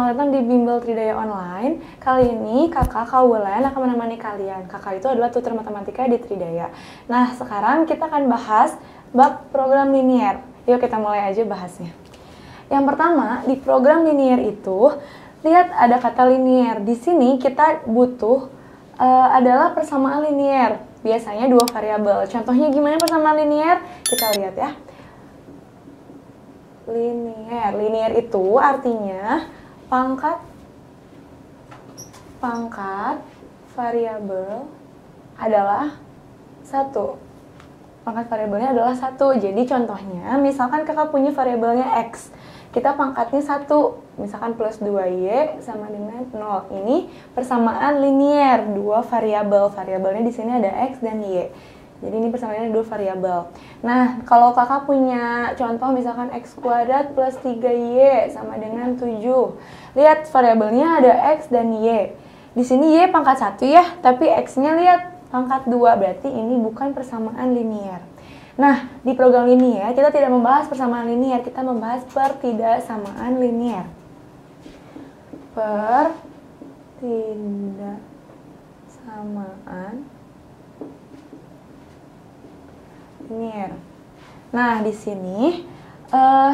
selamat datang di Bimbel Tridaya Online. Kali ini kakak Kaulan akan menemani kalian. Kakak itu adalah tutor matematika di Tridaya. Nah, sekarang kita akan bahas bab program linier. Yuk kita mulai aja bahasnya. Yang pertama, di program linier itu, lihat ada kata linier. Di sini kita butuh adalah persamaan linier. Biasanya dua variabel. Contohnya gimana persamaan linier? Kita lihat ya. Linier itu artinya pangkat variabel adalah 1. Pangkat variabelnya adalah 1. Jadi contohnya, misalkan kakak punya variabelnya X, kita pangkatnya 1, misalkan plus 2Y sama dengan 0. Ini persamaan linier, dua variabel. Variabelnya di sini ada X dan Y. Jadi ini persamaannya dua variabel. Nah, kalau kakak punya contoh misalkan X kuadrat plus 3Y sama dengan 7. Lihat variabelnya ada X dan Y. Di sini Y pangkat 1 ya, tapi X-nya lihat pangkat 2. Berarti ini bukan persamaan linier. Nah, di program linier kita tidak membahas persamaan linier, kita membahas pertidaksamaan linier. Pertidaksamaan linier. Nah, di sini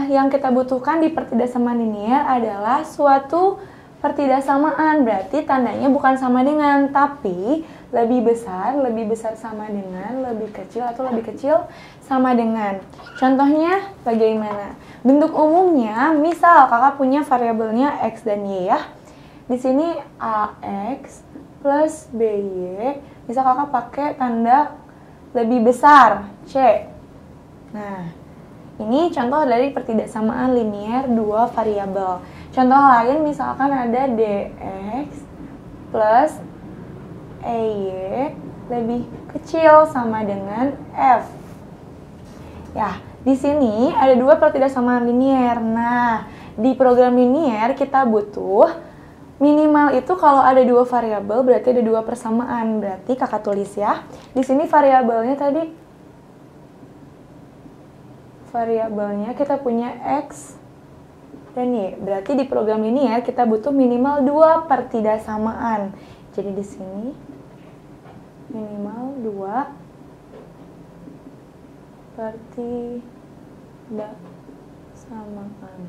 yang kita butuhkan di pertidaksamaan linier adalah suatu pertidaksamaan. Berarti tandanya bukan sama dengan, tapi lebih besar sama dengan, lebih kecil atau lebih kecil sama dengan. Contohnya bagaimana? Bentuk umumnya, misal kakak punya variabelnya X dan Y ya. Di sini AX plus BY, misal kakak pakai tanda lebih besar, C. Nah, ini contoh dari pertidaksamaan linier dua variabel. Contoh lain misalkan ada DX plus EY lebih kecil sama dengan F. Ya, di sini ada dua pertidaksamaan linier. Nah, di program linier kita butuh minimal itu kalau ada dua variabel berarti ada dua persamaan. Berarti kakak tulis ya. Di sini variabelnya tadi, variabelnya kita punya X dan Y. Berarti di program linier kita butuh minimal dua pertidaksamaan. Jadi di sini minimal dua pertidaksamaan.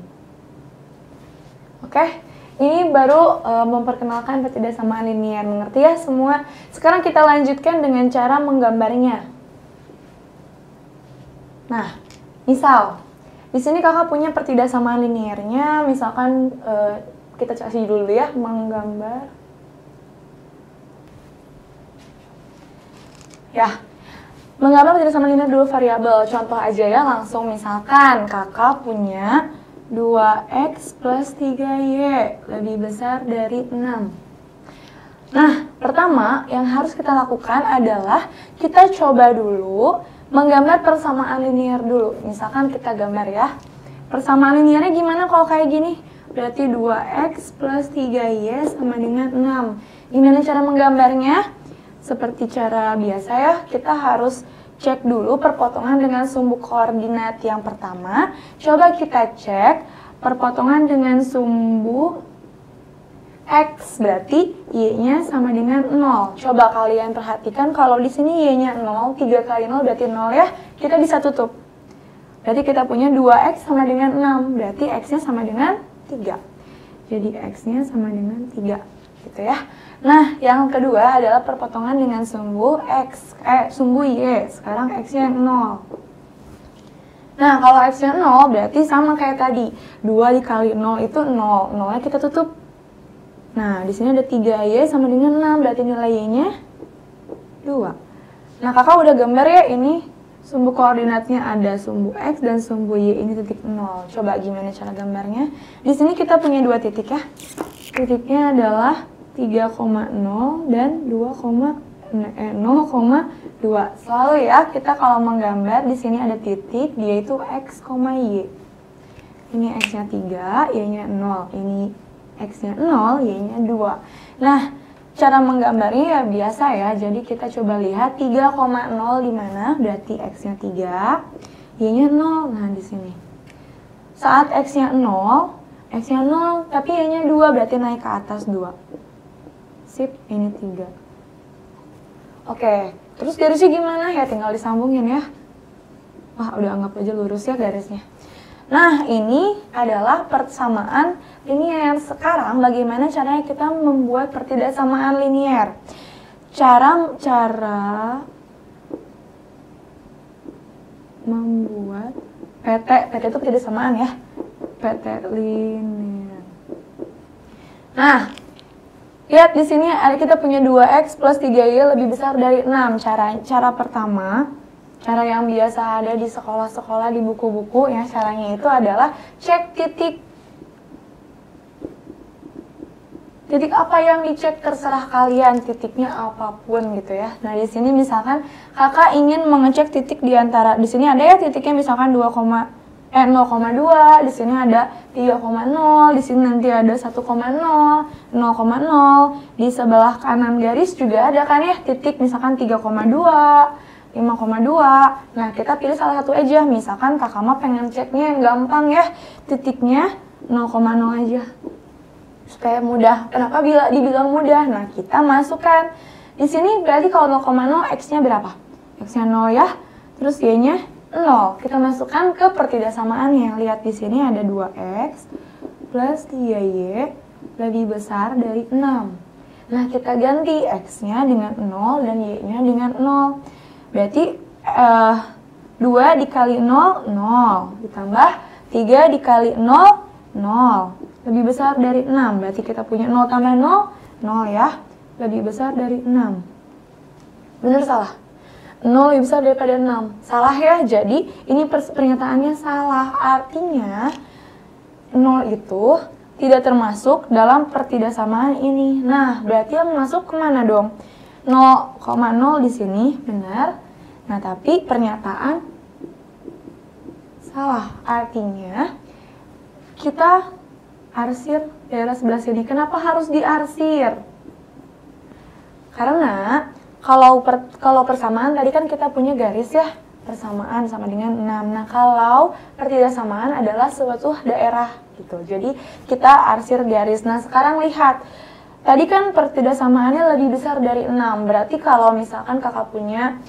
Oke. Ini baru memperkenalkan pertidaksamaan linier. Mengerti ya semua? Sekarang kita lanjutkan dengan cara menggambarnya. Nah, misal di sini kakak punya pertidaksamaan liniernya. Misalkan kita kasih dulu ya, menggambar. Ya, menggambar pertidaksamaan linier dua variabel. Contoh aja ya, langsung misalkan kakak punya 2X plus 3Y lebih besar dari 6. Nah, pertama yang harus kita lakukan adalah kita coba dulu menggambar persamaan linier dulu. Misalkan kita gambar ya. Persamaan liniernya gimana kalau kayak gini? Berarti 2X plus 3Y sama dengan 6. Gimana cara menggambarnya? Seperti cara biasa ya, kita harus cek dulu perpotongan dengan sumbu koordinat yang pertama. Coba kita cek perpotongan dengan sumbu X, berarti Y-nya sama dengan 0. Coba kalian perhatikan kalau di sini Y-nya 0, 3 kali 0 berarti 0 ya. Kita bisa tutup. Berarti kita punya 2X sama dengan 6, berarti X-nya sama dengan 3. Jadi X-nya sama dengan 3, gitu ya. Nah, yang kedua adalah perpotongan dengan sumbu sumbu Y. Sekarang X-nya 0. Nah, kalau X-nya 0 berarti sama kayak tadi. 2 dikali 0 itu 0. 0-nya kita tutup. Nah, di sini ada 3Y sama dengan 6. Berarti nilai Y-nya 2. Nah, kakak udah gambar ya ini. Sumbu koordinatnya ada sumbu X dan sumbu Y ini titik 0. Coba gimana cara gambarnya. Di sini kita punya dua titik ya. Titiknya adalah 3,0 dan 0,2. Selalu ya kita kalau menggambar di sini ada titik, dia itu X, Y. Ini X-nya 3, Y-nya 0. Ini X-nya 0, Y-nya 2. Nah, cara menggambarnya ya biasa ya. Jadi kita coba lihat 3,0 di mana? Berarti X-nya 3, Y-nya 0. Nah, di sini. Saat X-nya 0, X-nya 0, tapi Y-nya 2, berarti naik ke atas 2. Sip, ini 3. Oke, terus garisnya gimana? Ya tinggal disambungin ya. Wah, udah anggap aja lurus ya garisnya. Nah, ini adalah persamaan linier. Sekarang bagaimana caranya kita membuat pertidaksamaan linier? Cara membuat PT itu pertidaksamaan ya. PT linier. Nah, lihat di sini ada kita punya 2x plus 3y lebih besar dari 6. Cara pertama, cara yang biasa ada di sekolah-sekolah di buku-buku ya, caranya itu adalah cek titik. Titik apa yang dicek terserah kalian, titiknya apapun gitu ya. Nah, di sini misalkan kakak ingin mengecek titik di antara, di sini ada ya titiknya misalkan 0,2, di sini ada 3,0, di sini nanti ada 1,0, 0,0, di sebelah kanan garis juga ada kan ya titik misalkan 3,2, 5,2. Nah, kita pilih salah satu aja. Misalkan kakak mah pengen ceknya yang gampang ya, titiknya 0,0 aja. Supaya mudah. Kenapa dibilang mudah? Nah, kita masukkan. Di sini berarti kalau 0,0 X-nya berapa? X-nya 0 ya. Terus Y-nya 0. Kita masukkan ke pertidaksamaannya. Lihat di sini ada 2X plus 3Y lebih besar dari 6. Nah, kita ganti X-nya dengan 0 dan Y-nya dengan 0. Berarti 2 dikali 0, 0. Ditambah 3 dikali 0, 0. Lebih besar dari 6. Berarti kita punya 0 tambah 0, 0 ya. Lebih besar dari 6. Benar salah? 0 lebih besar daripada 6. Salah ya, jadi ini pernyataannya salah. Artinya 0 itu tidak termasuk dalam pertidaksamaan ini. Nah, berarti yang masuk kemana dong? 0,0 di sini, benar. Nah, tapi pernyataan salah. Artinya kita arsir daerah sebelah sini. Kenapa harus diarsir? Karena kalau persamaan tadi kan kita punya garis ya, persamaan sama dengan 6. Nah, kalau pertidaksamaan adalah suatu daerah gitu. Jadi kita arsir garis. Nah, sekarang lihat. Tadi kan pertidaksamaannya lebih besar dari 6. Berarti kalau misalkan kakak punya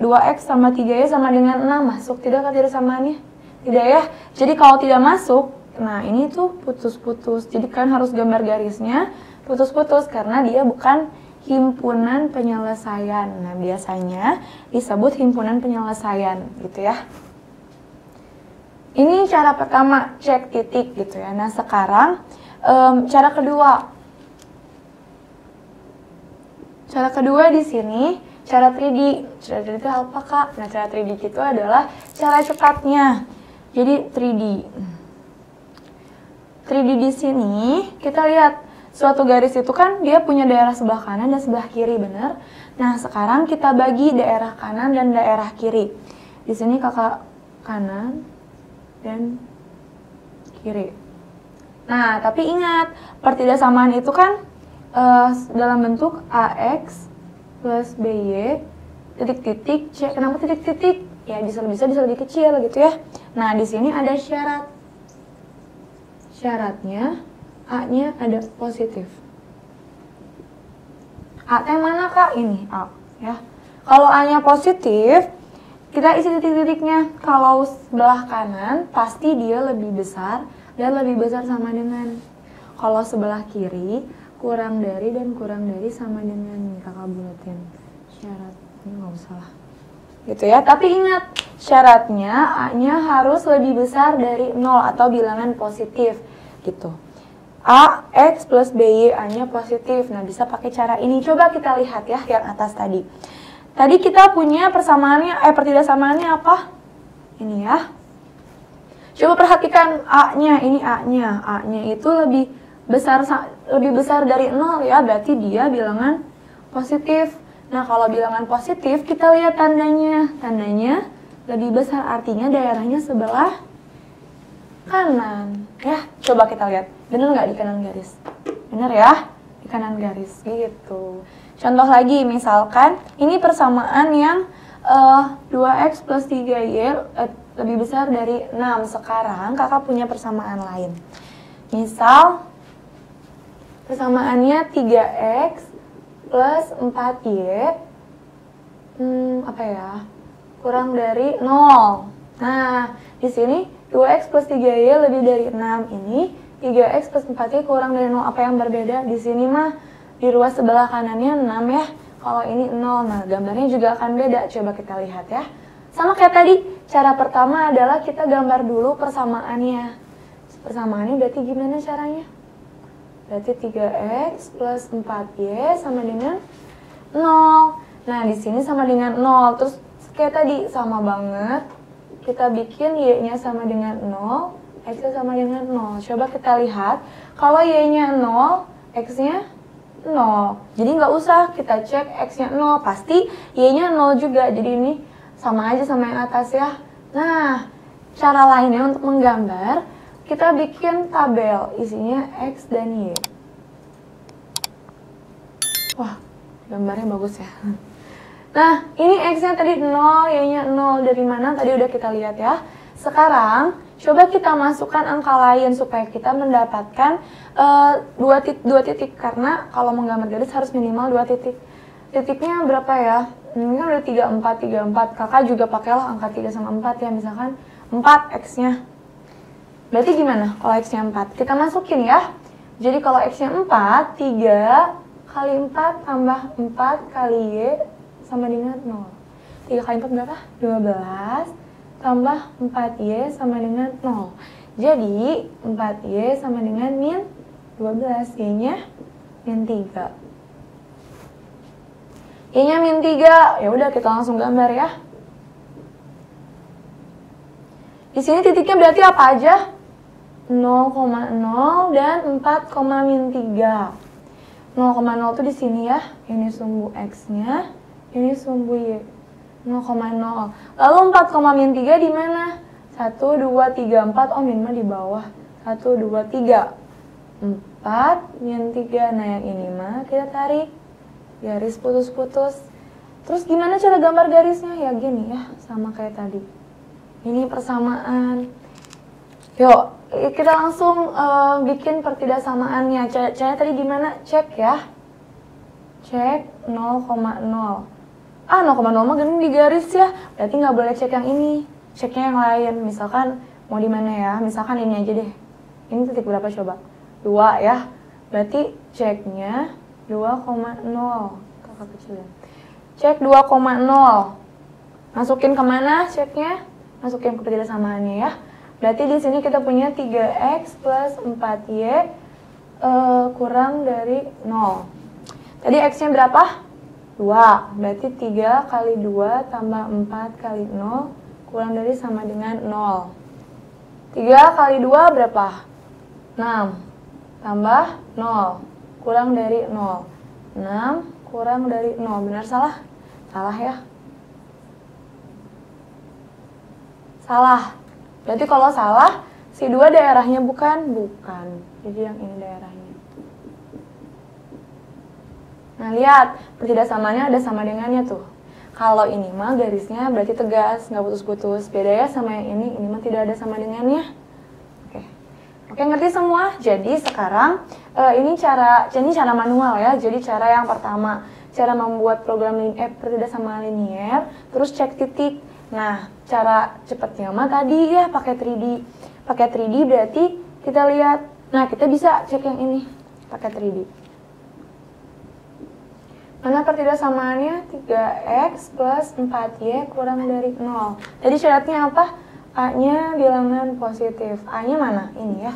2x sama 3y sama dengan 6, masuk tidak pertidaksamaannya? Tidak ya. Jadi kalau tidak masuk, nah ini tuh putus-putus. Jadi kan harus gambar garisnya putus-putus karena dia bukan himpunan penyelesaian. Nah, biasanya disebut himpunan penyelesaian gitu ya. Ini cara pertama, cek titik gitu ya. Nah, sekarang cara kedua. Cara kedua di sini, cara 3D. Cara 3D itu apa, Kak? Nah, cara 3D itu adalah cara cepatnya. Jadi 3D. 3D di sini, kita lihat suatu garis itu kan dia punya daerah sebelah kanan dan sebelah kiri, benar? Nah, sekarang kita bagi daerah kanan dan daerah kiri. Di sini kakak kanan dan kiri. Nah, tapi ingat, pertidaksamaan itu kan dalam bentuk AX plus BY titik-titik C. Kenapa titik-titik? Ya bisa lebih kecil gitu ya. Nah, di sini ada syarat. Syaratnya A-nya ada positif. A yang mana, Kak? Ini A ya. Kalau A-nya positif, kita isi titik-titiknya. Kalau sebelah kanan pasti dia lebih besar dan lebih besar sama dengan. Kalau sebelah kiri kurang dari dan kurang dari sama dengan nih, kakak bulatin syaratnya, nggak usah lah gitu ya. Tapi ingat, syaratnya A-nya harus lebih besar dari 0 atau bilangan positif gitu. A, X plus BY, A-nya positif. Nah, bisa pakai cara ini. Coba kita lihat ya yang atas tadi. Tadi kita punya persamaannya, pertidaksamaannya apa? Ini ya. Coba perhatikan A-nya, ini A-nya. A-nya itu lebih besar dari 0 ya, berarti dia bilangan positif. Nah, kalau bilangan positif kita lihat tandanya. Tandanya lebih besar, artinya daerahnya sebelah kanan. Ya, coba kita lihat. Bener nggak di kanan garis? Bener ya, di kanan garis gitu. Contoh lagi, misalkan ini persamaan yang 2x plus 3y lebih besar dari 6. Sekarang kakak punya persamaan lain. Misal persamaannya 3x plus 4y apa ya? Kurang dari 0. Nah, di sini 2x plus 3y lebih dari 6 ini 3x plus 4y kurang dari 0. Apa yang berbeda? Di sini mah di ruas sebelah kanannya 6 ya. Kalau ini 0. Nah, gambarnya juga akan beda. Coba kita lihat ya. Sama kayak tadi, cara pertama adalah kita gambar dulu persamaannya. Persamaannya berarti gimana caranya? Berarti 3x plus 4y sama dengan 0. Nah, di sini sama dengan 0. Terus kayak tadi sama banget. Kita bikin y-nya sama dengan 0, x-nya sama dengan 0. Coba kita lihat. Kalau y-nya 0, x-nya 0. Jadi nggak usah kita cek x-nya 0. Pasti y-nya 0 juga. Jadi ini sama aja sama yang atas ya. Nah, cara lainnya untuk menggambar, kita bikin tabel isinya x dan y. Wah, gambarnya bagus ya. Nah, ini x-nya tadi 0, y-nya 0. Dari mana? Tadi udah kita lihat ya. Sekarang, coba kita masukkan angka lain supaya kita mendapatkan dua titik. Karena kalau menggambar garis harus minimal 2 titik. Titiknya berapa ya? Ini kan udah 34. Kakak juga pakailah angka 3 sama 4 ya. Misalkan 4 x-nya. Berarti gimana kalau x-nya 4? Kita masukin ya. Jadi kalau x-nya 4, 3 kali 4 tambah 4 kali y sama dengan 0. 3 kali 4 berapa? 12 tambah 4y sama dengan 0. Jadi 4y sama dengan min 12. Y-nya min 3. Y-nya min 3. Ya udah kita langsung gambar ya. Di sini titiknya berarti apa aja? 0,0 dan 4, min 3. 0,0 itu di sini ya. Ini sumbu x-nya, ini sumbu y. 0,0. Lalu 4, min 3 di mana? 1, 2, 3, 4. Oh, min mah di bawah. 1, 2, 3. 4, min 3. Nah, yang ini mah kita tarik garis putus-putus. Terus gimana cara gambar garisnya? Ya gini ya, sama kayak tadi. Ini persamaan. Yuk, kita langsung bikin pertidaksamaannya. Caranya tadi gimana? Cek ya. Cek 0,0. 0,0 mah gini di garis ya. Berarti nggak boleh cek yang ini. Ceknya yang lain. Misalkan mau di mana ya? Misalkan ini aja deh. Ini titik berapa coba? 2 ya. Berarti ceknya 2,0. Kakak kecilin. Cek 2,0. Masukin kemana ceknya? Masukin ke pertidaksamaannya ya. Berarti di sini kita punya 3x plus 4y kurang dari 0. Tadi x-nya berapa? 2. Berarti 3 kali 2 tambah 4 kali 0 kurang dari sama dengan 0. 3 kali 2 berapa? 6. Tambah 0. Kurang dari 0. 6 kurang dari 0. Benar salah? Salah ya. Salah. Berarti kalau salah, si 2 daerahnya bukan? Bukan. Jadi yang ini daerahnya. Nah, lihat. Pertidaksamaannya ada sama dengannya tuh. Kalau ini mah garisnya berarti tegas, nggak putus-putus. Beda ya sama yang ini mah tidak ada sama dengannya. Oke. Oke, ngerti semua? Jadi sekarang, ini cara manual ya. Jadi cara yang pertama, cara membuat program pertidaksamaan linier, terus cek titik. Nah, cara cepatnya mah tadi ya pakai 3D. Pakai 3D berarti kita lihat. Nah, kita bisa cek yang ini pakai 3D. Mana pertidaksamaannya? 3x plus 4y kurang dari 0. Jadi syaratnya apa? A-nya bilangan positif. A-nya mana? Ini ya.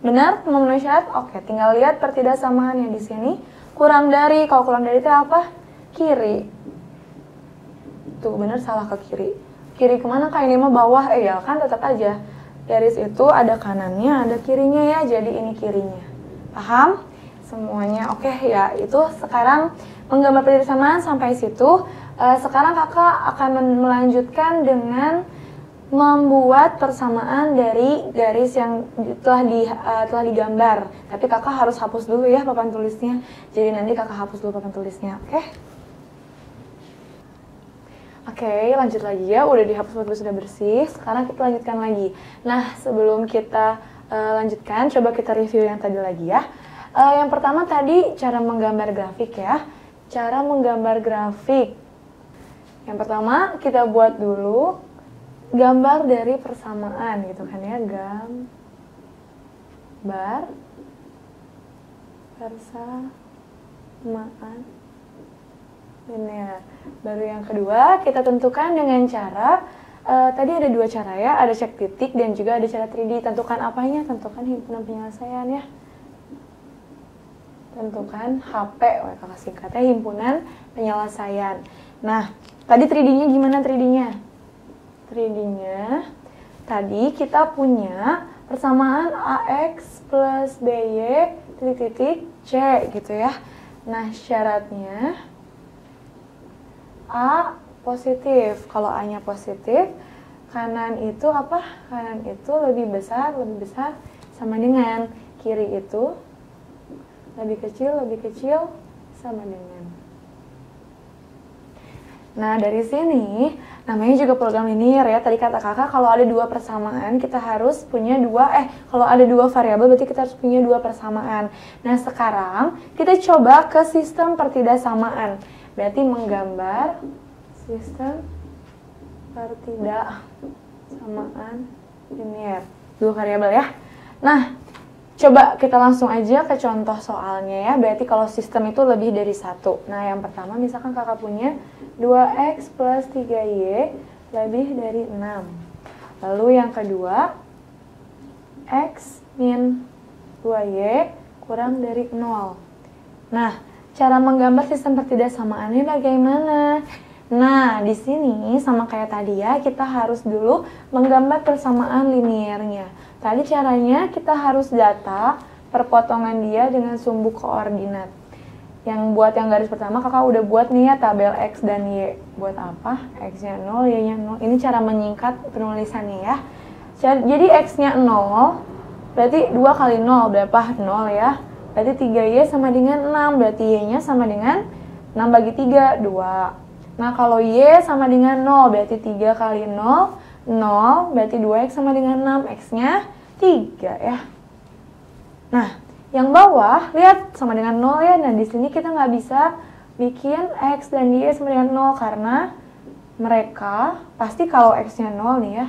Benar? Memenuhi syarat? Oke, tinggal lihat pertidaksamaannya di sini. Kurang dari. Kalau kurang dari itu apa? Kiri. Tuh, bener salah ke kiri. Kiri kemana kak? Ini mah bawah. Ya kan tetap aja. Garis itu ada kanannya, ada kirinya ya. Jadi ini kirinya. Paham? Semuanya oke ya. Itu sekarang menggambar pertidakssamaan sampai situ. Sekarang kakak akan melanjutkan dengan membuat persamaan dari garis yang telah digambar. Tapi kakak harus hapus dulu ya papan tulisnya. Jadi nanti kakak hapus dulu papan tulisnya. Oke? Oke, lanjut lagi ya. Udah dihapus, sudah bersih. Sekarang kita lanjutkan lagi. Nah, sebelum kita lanjutkan, coba kita review yang tadi lagi ya. Yang pertama tadi cara menggambar grafik ya. Cara menggambar grafik. Yang pertama kita buat dulu gambar dari persamaan gitu kan ya. Gambar persamaan linear. Baru yang kedua kita tentukan dengan cara tadi ada dua cara ya, ada cek titik dan juga ada cara 3D. Tentukan apanya? Tentukan himpunan penyelesaian ya. Tentukan HP, kakak singkatnya himpunan penyelesaian. Nah, tadi 3D-nya gimana 3D-nya? 3D-nya tadi kita punya persamaan AX plus BY titik-titik C gitu ya. Nah, syaratnya A positif. Kalau A-nya positif, kanan itu apa? Kanan itu lebih besar sama dengan kiri itu lebih kecil sama dengan. Nah, dari sini namanya juga program linear ya. Tadi kata kakak kalau ada dua persamaan kita harus punya kalau ada dua variabel berarti kita harus punya dua persamaan. Nah, sekarang kita coba ke sistem pertidaksamaan. Berarti menggambar sistem pertidaksamaan linear. Dua variabel ya. Nah, coba kita langsung aja ke contoh soalnya ya. Berarti kalau sistem itu lebih dari satu. Nah, yang pertama misalkan kakak punya 2x plus 3y lebih dari 6. Lalu yang kedua, x min 2y kurang dari 0. Nah, cara menggambar sistem pertidaksamaannya bagaimana? Nah, di sini sama kayak tadi ya, kita harus dulu menggambar persamaan linearnya. Tadi caranya kita harus data perpotongan dia dengan sumbu koordinat. Yang buat yang garis pertama kakak udah buat nih ya tabel X dan Y. Buat apa? X-nya 0, Y-nya 0. Ini cara menyingkat penulisannya ya. Jadi X-nya 0, berarti 2 kali 0 berapa? 0 ya. Berarti 3Y sama dengan 6, berarti Y-nya sama dengan 6 bagi 3, 2. Nah, kalau Y sama dengan 0, berarti 3 kali 0, 0, berarti 2X sama dengan 6, X-nya 3 ya. Nah, yang bawah, lihat sama dengan 0 ya. Nah, di sini kita nggak bisa bikin X dan Y sama dengan 0, karena mereka, pasti kalau X-nya 0 nih ya,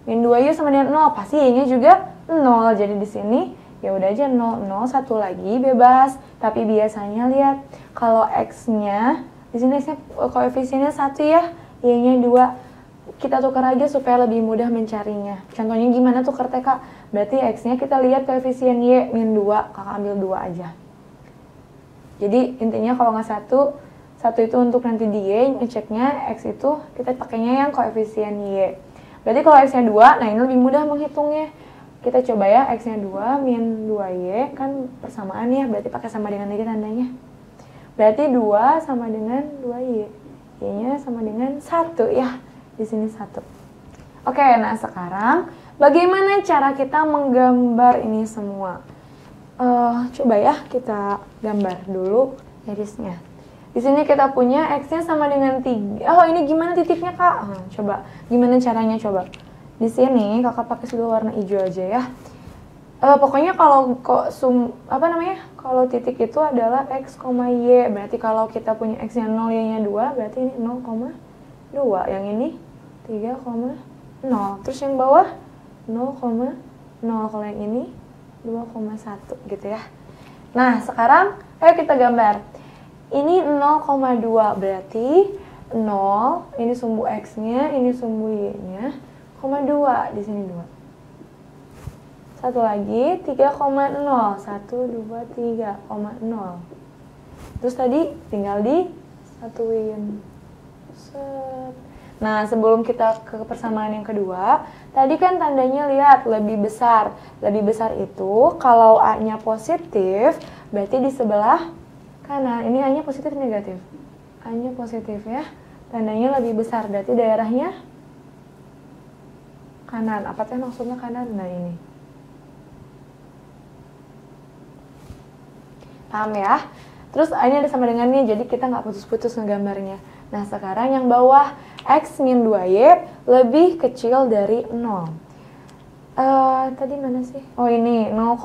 min 2Y sama dengan 0, pasti Y-nya juga 0. Jadi di sini, ya udah aja 0, 0, satu lagi bebas. Tapi biasanya lihat, kalau X-nya, di sini koefisiennya 1 ya, Y-nya 2. Kita tukar aja supaya lebih mudah mencarinya. Contohnya gimana tukar TK? Berarti X-nya kita lihat koefisien Y min 2, kakak ambil 2 aja. Jadi intinya kalau nggak 1 itu untuk nanti di Y, ngeceknya X itu kita pakainya yang koefisien Y. Berarti kalau X-nya 2, nah ini lebih mudah menghitungnya. Kita coba ya, X-nya 2 min 2Y, kan persamaan ya, berarti pakai sama dengan lagi tandanya. Berarti 2 sama dengan 2Y. Y-nya sama dengan 1 ya. Di sini 1. Oke, nah sekarang bagaimana cara kita menggambar ini semua? Coba ya kita gambar dulu garisnya. Di sini kita punya X-nya sama dengan 3. Oh, ini gimana titiknya, Kak? Coba, gimana caranya coba? Di sini kakak pakai dulu warna hijau aja ya. Pokoknya kalau kalau titik itu adalah X, Y. Berarti kalau kita punya X-nya 0, Y-nya 2, berarti ini 0,2. Yang ini 3,0. Terus yang bawah 0,0. Kalau yang ini 2,1 gitu ya. Nah, sekarang ayo kita gambar. Ini 0,2 berarti 0, ini sumbu X-nya, ini sumbu Y-nya, 2, di sini 2. Satu lagi 3,0. 1, 2, 3,0. Terus tadi tinggal disatuin. Set. Nah, sebelum kita ke persamaan yang kedua, tadi kan tandanya lihat lebih besar. Lebih besar itu kalau A-nya positif, berarti di sebelah kanan. Ini A-nya positif negatif? A-nya positif ya. Tandanya lebih besar, berarti daerahnya kanan. Apa teh maksudnya kanan? Nah, ini. Paham ya? Terus A-nya ada sama dengan ini, jadi kita nggak putus-putus ngegambarnya. Nah, sekarang yang bawah, X min 2Y lebih kecil dari 0. Tadi mana sih? Oh ini 0,0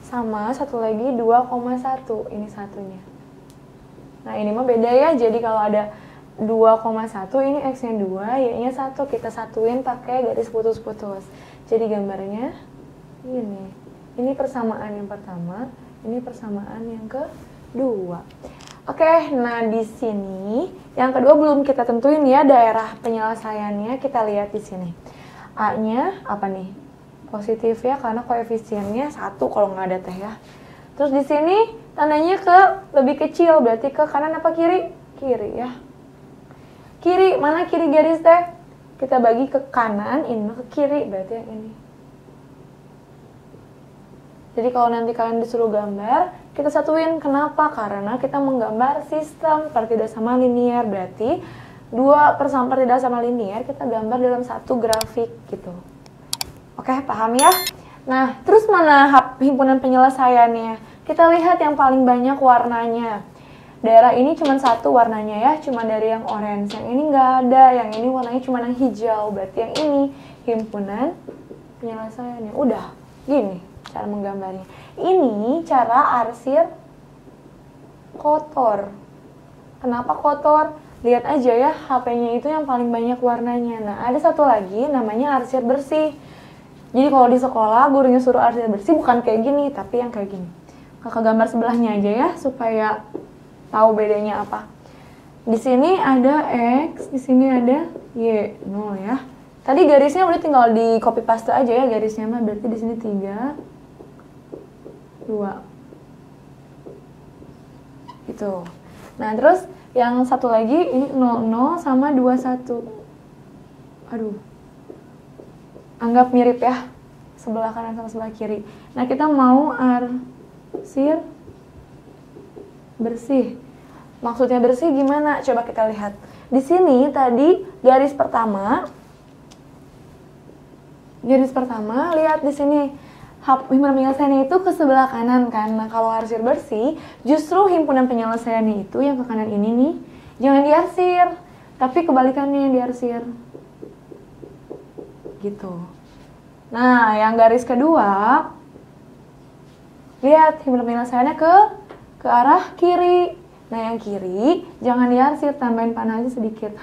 sama satu lagi 2,1. Ini satunya. Nah ini mah beda ya, jadi kalau ada 2,1 ini X-nya 2, Y-nya 1. Kita satuin pakai garis putus-putus. Jadi gambarnya ini. Ini persamaan yang pertama, ini persamaan yang kedua. Oke, nah di sini yang kedua belum kita tentuin ya daerah penyelesaiannya. Kita lihat di sini. A-nya apa nih? Positif ya, karena koefisiennya 1 kalau nggak ada teh ya. Terus di sini tandanya ke lebih kecil, berarti ke kanan apa kiri? Kiri ya. Kiri, mana kiri garis teh? Kita bagi ke kanan, ini ke kiri, berarti yang ini. Jadi kalau nanti kalian disuruh gambar, kita satuin. Kenapa? Karena kita menggambar sistem pertidaksama linier, berarti dua pertidaksama linier kita gambar dalam satu grafik gitu. Oke, paham ya? Nah, terus mana himpunan penyelesaiannya? Kita lihat yang paling banyak warnanya. Daerah ini cuma satu warnanya ya, cuma dari yang orange. Yang ini nggak ada, yang ini warnanya cuma yang hijau. Berarti yang ini himpunan penyelesaiannya. Udah, gini cara menggambarnya. Ini cara arsir kotor. Kenapa kotor? Lihat aja ya, HP-nya itu yang paling banyak warnanya. Nah, ada satu lagi namanya arsir bersih. Jadi kalau di sekolah gurunya suruh arsir bersih bukan kayak gini, tapi yang kayak gini. Kakak gambar sebelahnya aja ya supaya tahu bedanya apa. Di sini ada X, di sini ada Y, 0 ya. Tadi garisnya udah tinggal di copy paste aja ya garisnya mah, berarti di sini 3 2. Gitu. Nah, terus yang satu lagi ini 00 sama 21. Aduh. Anggap mirip ya, sebelah kanan sama sebelah kiri. Nah, kita mau arsir bersih. Maksudnya bersih gimana? Coba kita lihat. Di sini tadi garis pertama, lihat di sini himpunan penyelesaiannya itu ke sebelah kanan kan. Nah, kalau arsir bersih, justru himpunan penyelesaiannya itu yang ke kanan ini nih, jangan diarsir, tapi kebalikannya yang diarsir. Gitu. Nah, yang garis kedua, lihat himpunan penyelesaiannya ke arah kiri. Nah, yang kiri jangan diarsir, tambahin panah aja sedikit.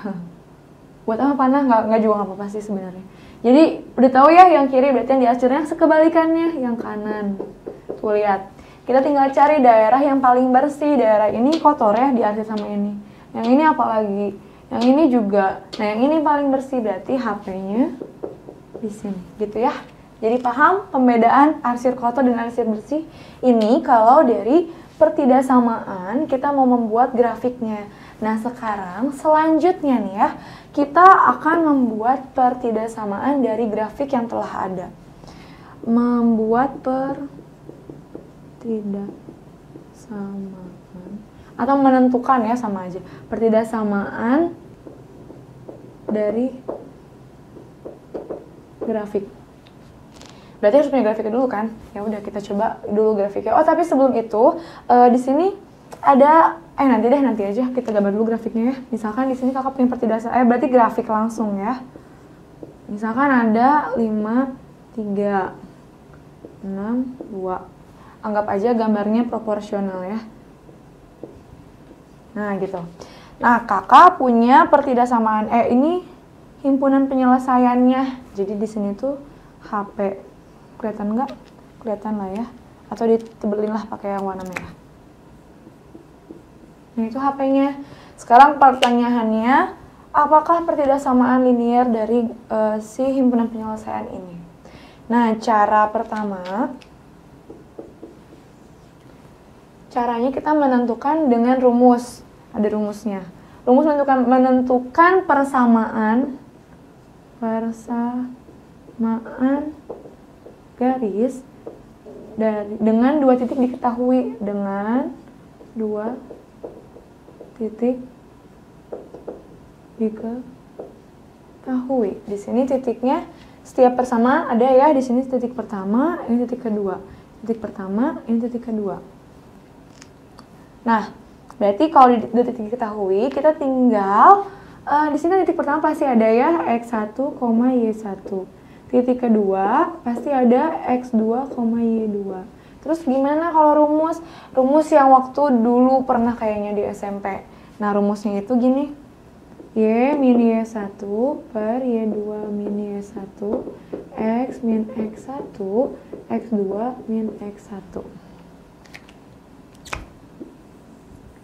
Buat apa panah? Nggak juga nggak apa-apa sih sebenarnya. Jadi udah tahu ya yang kiri berarti yang diarsirnya sekebalikannya yang kanan. Tuh lihat. Kita tinggal cari daerah yang paling bersih. Daerah ini kotor ya diarsir sama ini. Yang ini apalagi? Yang ini juga. Nah, yang ini paling bersih berarti HP-nya di sini, gitu ya. Jadi paham pembedaan arsir kotor dan arsir bersih? Ini kalau dari pertidaksamaan kita mau membuat grafiknya. Nah, sekarang selanjutnya nih ya, kita akan membuat pertidaksamaan dari grafik yang telah ada. Membuat pertidaksamaan atau menentukan ya, sama aja. Pertidaksamaan dari grafik. Berarti harus punya grafiknya dulu kan? Ya udah kita coba dulu grafiknya. Oh, tapi sebelum itu di sini ada nanti aja kita gambar dulu grafiknya ya. Misalkan di sini kakak punya pertidaksamaan, berarti grafik langsung ya. Misalkan ada 5 3 6 2. Anggap aja gambarnya proporsional ya. Nah, gitu. Nah, kakak punya pertidaksamaan ini himpunan penyelesaiannya. Jadi di sini tuh HP. Kelihatan nggak? Kelihatan lah ya. Atau ditebelin lah pakai yang warna merah. Nah, itu HP-nya. Sekarang pertanyaannya, apakah pertidaksamaan linier dari si himpunan penyelesaian ini? Nah, cara pertama, caranya kita menentukan dengan rumus. Ada rumusnya. Rumus menentukan persamaan garis dengan 2 titik diketahui, dengan 2 titik diketahui. Di sini titiknya setiap persamaan ada ya, di sini titik pertama, ini titik kedua. Titik pertama, ini titik kedua. Nah, berarti kalau di 2 titik diketahui, kita tinggal di sini titik pertama pasti ada ya, X1, Y1. titik kedua pasti ada X2, Y2. Terus gimana kalau rumus? Rumus yang waktu dulu pernah kayaknya di SMP. Nah rumusnya itu gini, Y min Y1 per Y2 min Y1, X min X1, X2 min X1.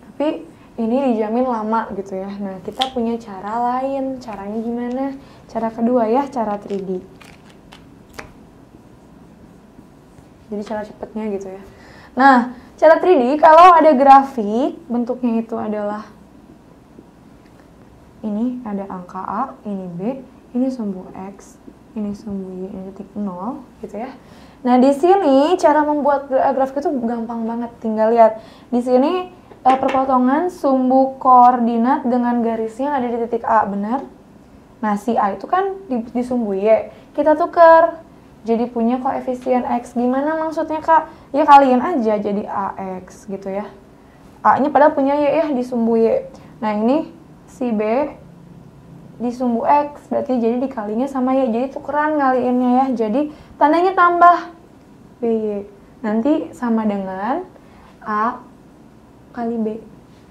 Tapi ini dijamin lama gitu ya. Nah kita punya cara lain. Caranya gimana? Cara kedua ya, cara 3D. Jadi cara cepetnya gitu ya. Nah cara 3D kalau ada grafik bentuknya itu adalah ini ada angka A, ini B, ini sumbu X, ini sumbu Y, ini titik 0 gitu ya. Nah di sini cara membuat grafik itu gampang banget. Tinggal lihat di sini perpotongan sumbu koordinat dengan garisnya ada di titik A, benar? Nah si A itu kan di sumbu Y, kita tukar jadi punya koefisien X. Gimana maksudnya kak? Ya kalian aja jadi AX gitu ya. A nya padahal punya Y ya di sumbu Y. Nah ini si B di sumbu X, berarti jadi dikalinya sama Y, jadi tukeran ngaliinnya ya, jadi tandanya tambah BY, nanti sama dengan A kali B.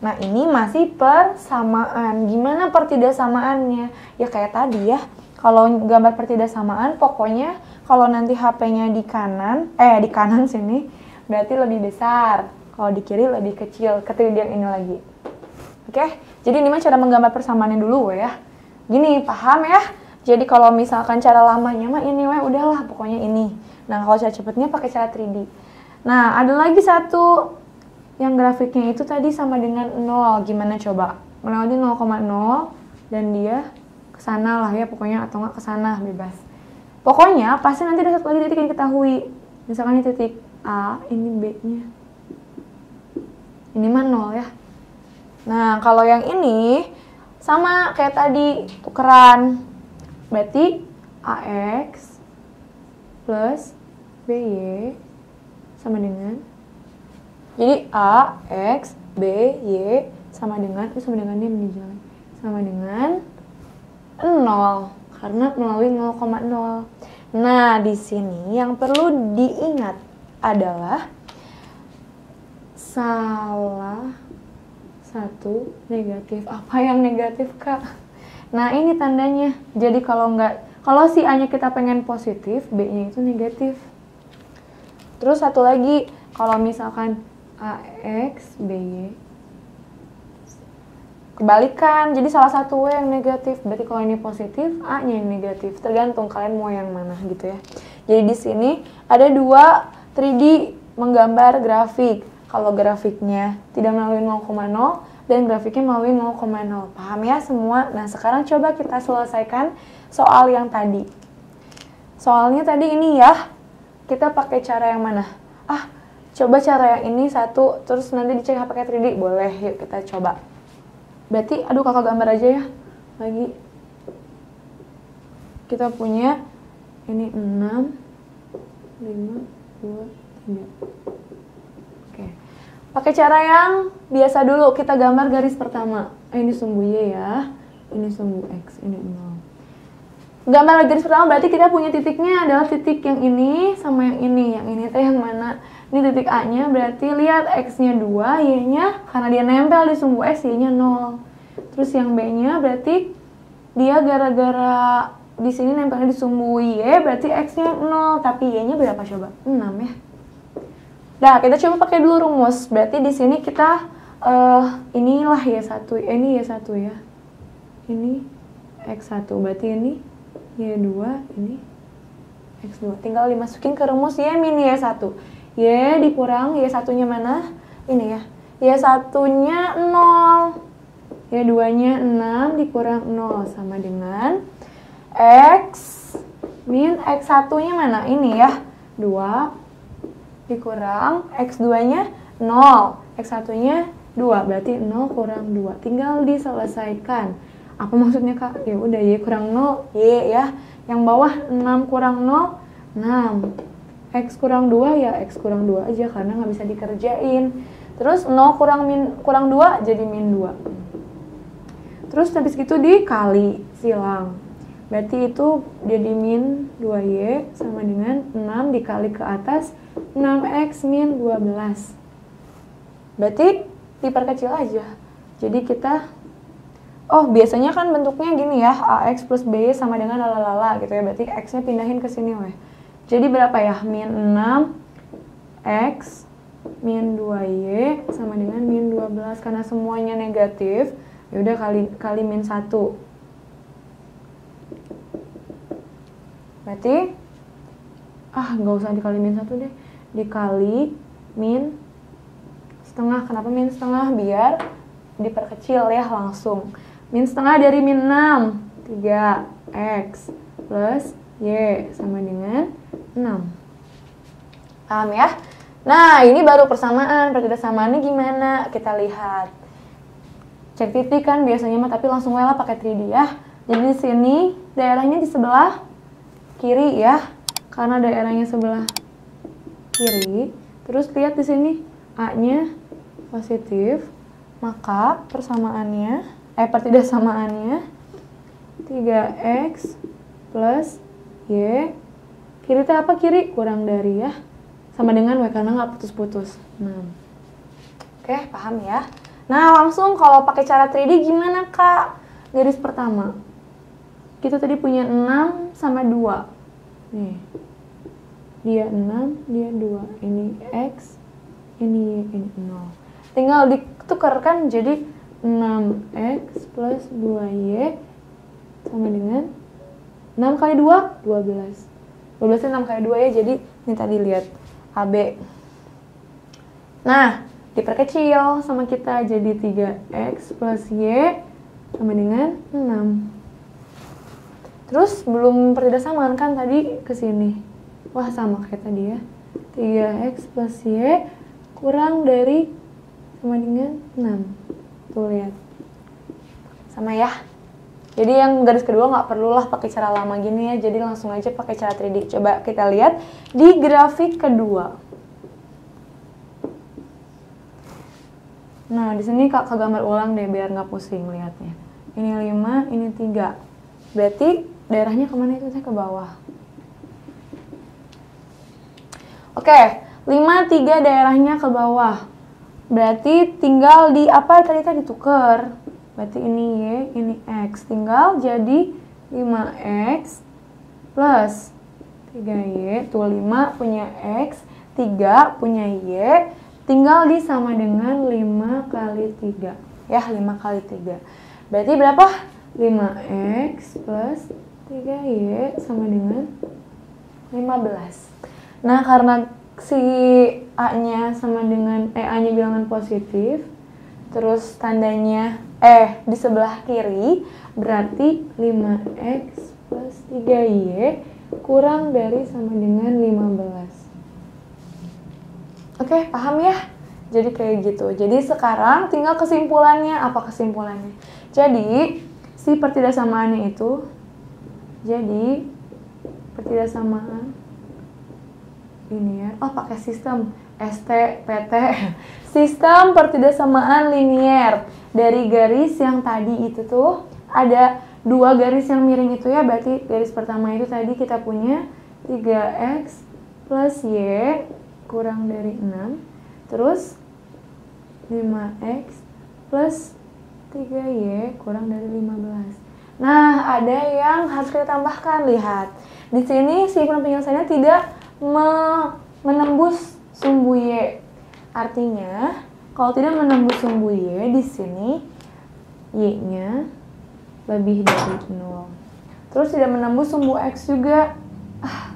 Nah ini masih persamaan. Gimana pertidaksamannya? Ya kayak tadi ya, kalau gambar pertidaksamaan pokoknya kalau nanti HP-nya di kanan sini berarti lebih besar, kalau di kiri lebih kecil, ketika yang ini lagi. Oke, jadi ini mah cara menggambar persamaannya dulu ya. Gini, paham ya? Jadi kalau misalkan cara lamanya mah ini udahlah pokoknya ini. Nah, kalau cara cepetnya pakai cara 3D. Nah, ada lagi satu yang grafiknya itu tadi sama dengan 0. Gimana coba? Melewati 0,0 dan dia ke sana lah ya pokoknya, atau nggak ke sana, bebas. Pokoknya pasti nanti ada satu lagi titik yang diketahui. Misalkan ini titik A, ini B-nya. Ini mah 0 ya. Nah, kalau yang ini sama kayak tadi, tukeran. Berarti AX plus BY sama dengan, jadi AX BY sama dengan, itu sama dengannya menunjukkan sama dengan 0 karena melalui 0,0. Nah, di sini yang perlu diingat adalah salah satu negatif. Apa yang negatif kak? Nah ini tandanya. Jadi kalau si A nya kita pengen positif, B nya itu negatif. Terus satu lagi, kalau misalkan AX BY kebalikan, jadi salah satu W yang negatif. Berarti kalau ini positif, A nya yang negatif. Tergantung kalian mau yang mana gitu ya. Jadi di sini ada dua 3D menggambar grafik. Kalau grafiknya tidak melalui 0,0 dan grafiknya melalui 0,0. Paham ya semua? Nah, sekarang coba kita selesaikan soal yang tadi. Soalnya tadi ini ya, kita pakai cara yang mana? Coba cara yang ini satu, terus nanti dicek pakai 3D. Boleh, yuk kita coba. Berarti, aduh kakak gambar aja ya. Lagi. Kita punya ini 6, 5, 2, 3. Pakai cara yang biasa dulu, kita gambar garis pertama. Ini sumbu Y ya, ini sumbu X, ini 0. Gambar garis pertama berarti kita punya titiknya adalah titik yang ini sama yang ini. Yang ini teh yang mana? Ini titik A-nya, berarti lihat X-nya 2, Y-nya karena dia nempel di sumbu X, Y-nya 0. Terus yang B-nya berarti dia gara-gara di sini nempelnya di sumbu Y, berarti X-nya 0, tapi Y-nya berapa coba? 6 ya. Nah, kita coba pakai dulu rumus. Berarti di sini kita inilah Y1, ini Y1 ya. Ini X1, berarti ini Y2, ini X2. Tinggal dimasukin ke rumus Y min Y1. Y dikurang Y1-nya mana? Ini ya. Y1-nya 0. Y2-nya 6 dikurang 0 sama dengan X min X1-nya mana? Ini ya. 2 dikurang X2-nya 0, X1-nya 2, berarti 0 kurang 2. Tinggal diselesaikan. Apa maksudnya kak? Ya udah Y kurang 0, Y ya. Yang bawah 6 kurang 0, 6. X kurang 2 ya X kurang 2 aja karena nggak bisa dikerjain. Terus 0 kurang 2 jadi min 2. Terus habis itu dikali silang. Berarti itu jadi min 2Y sama dengan 6 dikali ke atas 6X min 12. Berarti diperkecil aja. Jadi kita, biasanya kan bentuknya gini ya, AX plus BY sama dengan lalala gitu ya. Berarti X-nya pindahin ke sini weh. Jadi berapa ya? Min 6X min 2Y sama dengan min 12. Karena semuanya negatif, yaudah kali min 1. Berarti, nggak usah dikali min 1 deh. Dikali min setengah. Kenapa min setengah? Biar diperkecil ya langsung. Min setengah dari min 6, 3X plus Y sama dengan 6. Paham ya? Nah, ini baru persamaan. Pertidaksamaan ini gimana? Kita lihat. Cek titik kan biasanya mah, tapi langsung lah pakai 3D ya. Jadi di sini daerahnya di sebelah kiri ya. Karena daerahnya sebelah kiri. Terus lihat di sini A-nya positif, maka pertidaksamaannya 3X plus Y. Kiri itu apa? Kiri kurang dari ya. Sama dengan W karena nggak putus-putus. 6. Oke, paham ya? Nah, langsung kalau pakai cara 3D gimana, Kak? Garis pertama. Kita tadi punya 6 sama 2. Nih. Dia 6, dia 2. Ini X, ini Y, ini 0. Tinggal ditukarkan jadi 6X plus 2Y sama dengan 6 kali 2, 12. 12 itu 6 kali 2 ya, jadi ini tadi lihat. AB. Nah, diperkecil sama kita jadi 3X plus Y sama dengan 6. Terus belum pertidaksamaan kan tadi ke sini. Wah, sama kayak tadi ya. 3X plus Y kurang dari sama dengan 6. Tuh lihat. Sama ya. Jadi yang garis kedua nggak perlulah pakai cara lama gini ya, jadi langsung aja pakai cara 3D. Coba kita lihat di grafik kedua. Nah, di sini Kak gambar ulang deh biar nggak pusing lihatnya. Ini 5, ini 3. Berarti daerahnya kemana itu? Ke bawah. Oke, 5, 3 daerahnya ke bawah. Berarti tinggal di apa tadi tuker. Berarti ini Y, ini X. Tinggal jadi 5X plus 3Y. Tuh 5 punya X, 3 punya Y. Tinggal disama dengan 5 kali 3. Ya, 5 kali 3. Berarti berapa? 5X plus 3Y sama dengan 15. Nah, karena si A-nya sama dengan A-nya bilangan positif, terus tandanya di sebelah kiri, berarti 5X plus 3Y kurang dari sama dengan 15. Oke, paham ya? Jadi kayak gitu. Jadi sekarang tinggal kesimpulannya. Apa kesimpulannya? Jadi si pertidaksamaannya itu, jadi pertidaksamaan linear. Pakai sistem ST-PT. Sistem pertidaksamaan linear. Dari garis yang tadi itu tuh ada 2 garis yang miring itu ya. Berarti garis pertama itu tadi kita punya 3X plus Y kurang dari 6. Terus 5X plus 3Y kurang dari 15. Nah, ada yang harus kita tambahkan. Lihat. Di sini si penyelesaiannya tidak menembus sumbu Y. Artinya, kalau tidak menembus sumbu Y, di sini Y-nya lebih dari 0. Terus tidak menembus sumbu X juga.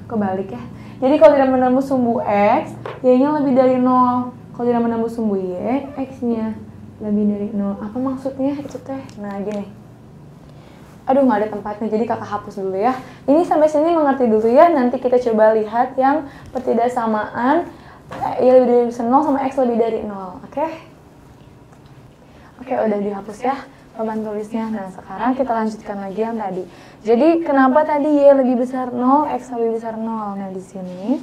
Kebalik ya. Jadi kalau tidak menembus sumbu X, Y-nya lebih dari 0. Kalau tidak menembus sumbu Y, X-nya lebih dari 0. Apa maksudnya itu teh? Nah, gini. Aduh, nggak ada tempatnya, jadi kakak hapus dulu ya. Ini sampai sini mengerti dulu ya. Nanti kita coba lihat yang pertidaksamaan Y lebih dari 0 sama X lebih dari 0. Oke? Oke, udah dihapus ya papan tulisnya. Nah, sekarang kita lanjutkan lagi yang tadi. Jadi, kenapa tadi Y lebih besar 0, X lebih besar 0? Nah, di sini.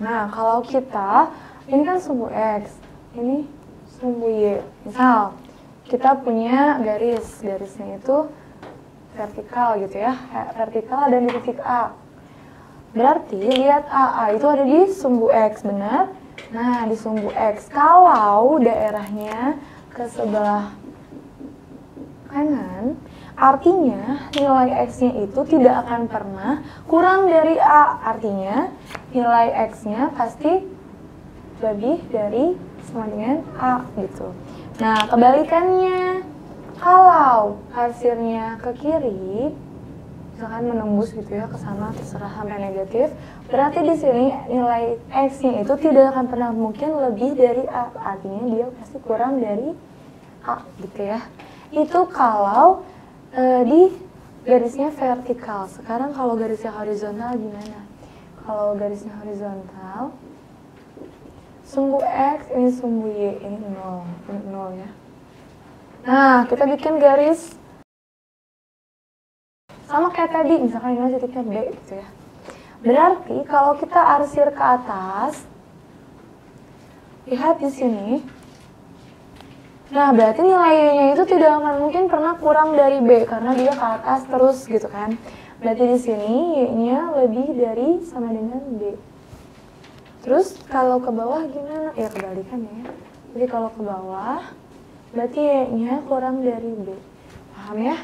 Nah, kalau kita, ini kan sumbu X, ini sumbu Y. Misal, kita punya garisnya itu vertikal gitu ya, vertikal dan di titik A. Berarti lihat AA itu ada di sumbu X, benar? Nah, di sumbu X, kalau daerahnya ke sebelah kanan, artinya nilai X-nya itu tidak akan pernah kurang dari A. Artinya nilai X-nya pasti lebih dari sama dengan A gitu. Nah, kebalikannya, kalau hasilnya ke kiri, misalkan menembus gitu ya ke sana terserah sampai negatif, berarti di sini nilai X-nya itu tidak akan pernah mungkin lebih dari A. Artinya dia pasti kurang dari A gitu ya. Itu kalau di garisnya vertikal. Sekarang kalau garisnya horizontal gimana? Kalau garisnya horizontal, sumbu X, ini sumbu Y, ini 0 ya. Nah, kita bikin garis sama kayak tadi, misalkan ini titiknya B gitu ya. Berarti kalau kita arsir ke atas, lihat di sini. Nah, berarti nilainya itu tidak akan mungkin pernah kurang dari B karena dia ke atas terus gitu kan. Berarti di sini Y-nya lebih dari sama dengan B. Terus kalau ke bawah gimana? Ya kebalikan ya. Jadi kalau ke bawah berarti Y-nya kurang dari B. Paham ya?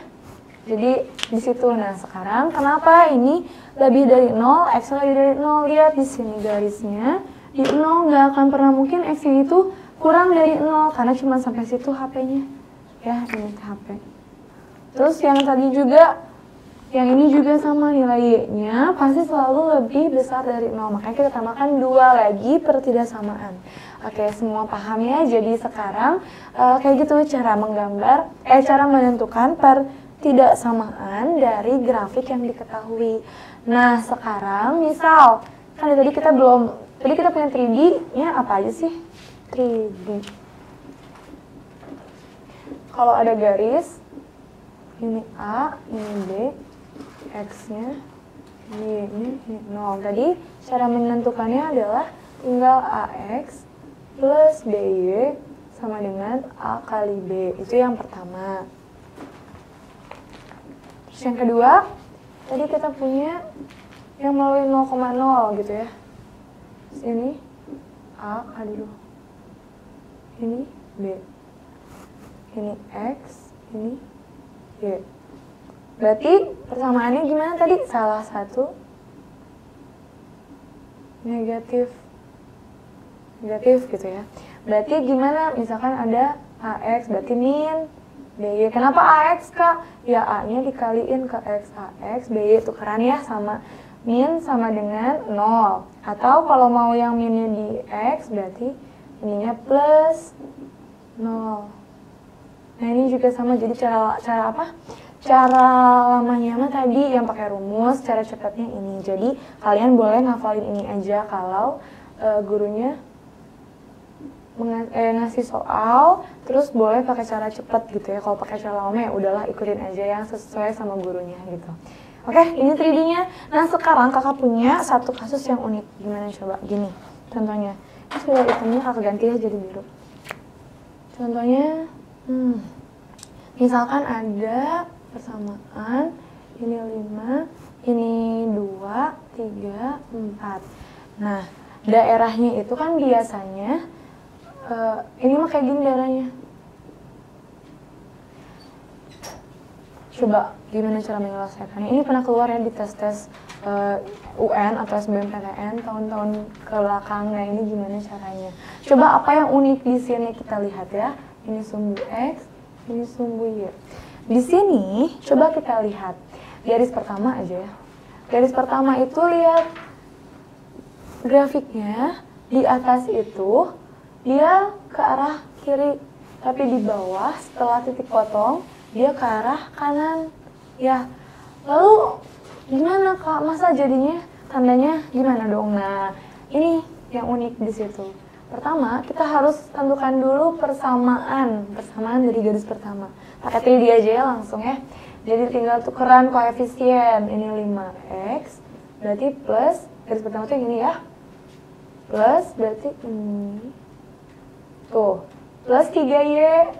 Jadi di situ. Nah, sekarang kenapa ini lebih dari 0, X-nya lebih dari 0? Lihat di sini garisnya. Di 0 nggak akan pernah mungkin X-nya itu kurang dari 0 karena cuma sampai situ HP-nya. Ya, ini HP. Terus yang tadi juga, yang ini juga sama, nilai Y-nya pasti selalu lebih besar dari 0. Makanya kita tambahkan 2 lagi pertidaksamaan. Oke, semua paham ya? Jadi sekarang kayak gitu cara menggambar, cara menentukan pertidaksamaan dari grafik yang diketahui. Nah, sekarang misal, kan tadi kita punya 3D-nya apa aja sih? 3D. Kalau ada garis, ini A, ini B, X-nya, ini 0. Tadi cara menentukannya adalah tinggal AX plus BY sama dengan A kali B. Itu yang pertama. Terus yang kedua, tadi kita punya yang melalui 0,0 gitu ya. Terus ini A kali dulu. Ini B. Ini X, ini Y. Berarti persamaannya gimana tadi? Salah satu negatif gitu ya. Berarti gimana? Misalkan ada AX, berarti min BY. Kenapa AX, Kak? Ya A-nya dikaliin ke X. AX, BY tukeran ya sama min sama dengan 0. Atau kalau mau yang minnya di X, berarti ininya plus 0. Nah, ini juga sama. Jadi cara apa? Cara lamanya mah tadi yang pakai rumus, cara cepatnya ini. Jadi kalian boleh ngafalin ini aja kalau gurunya ngasih soal, terus boleh pakai cara cepat gitu ya. Kalau pakai cara lama ya udahlah ikutin aja yang sesuai sama gurunya gitu. Oke, ini 3D-nya. Nah, sekarang kakak punya satu kasus yang unik. Gimana coba? Gini, contohnya. Ini sudah hitamnya kakak ganti ya jadi biru. Contohnya, misalkan ada persamaan, ini 5, ini 2, 3, 4. Nah, daerahnya itu kan biasanya, ini mah kayak gini daerahnya. Coba gimana cara menyelesaikannya? Ini pernah keluar ya di tes-tes UN atau SBMPTN tahun-tahun ke belakang. Nah, ini gimana caranya? Coba apa yang unik di sini kita lihat ya. Ini sumbu X, ini sumbu Y. Di sini coba kita lihat garis pertama aja ya. Garis pertama itu lihat grafiknya di atas itu dia ke arah kiri, tapi di bawah setelah titik potong dia ke arah kanan. Ya, lalu gimana Kak? Masa jadinya tandanya gimana dong? Nah, ini yang unik di situ. Pertama, kita harus tentukan dulu persamaan dari garis pertama. Pakai 3D aja ya langsung ya. Jadi tinggal tukeran koefisien. Ini 5x, berarti plus, garis pertama tuh yang ini ya. Plus, berarti ini. Tuh, plus 3y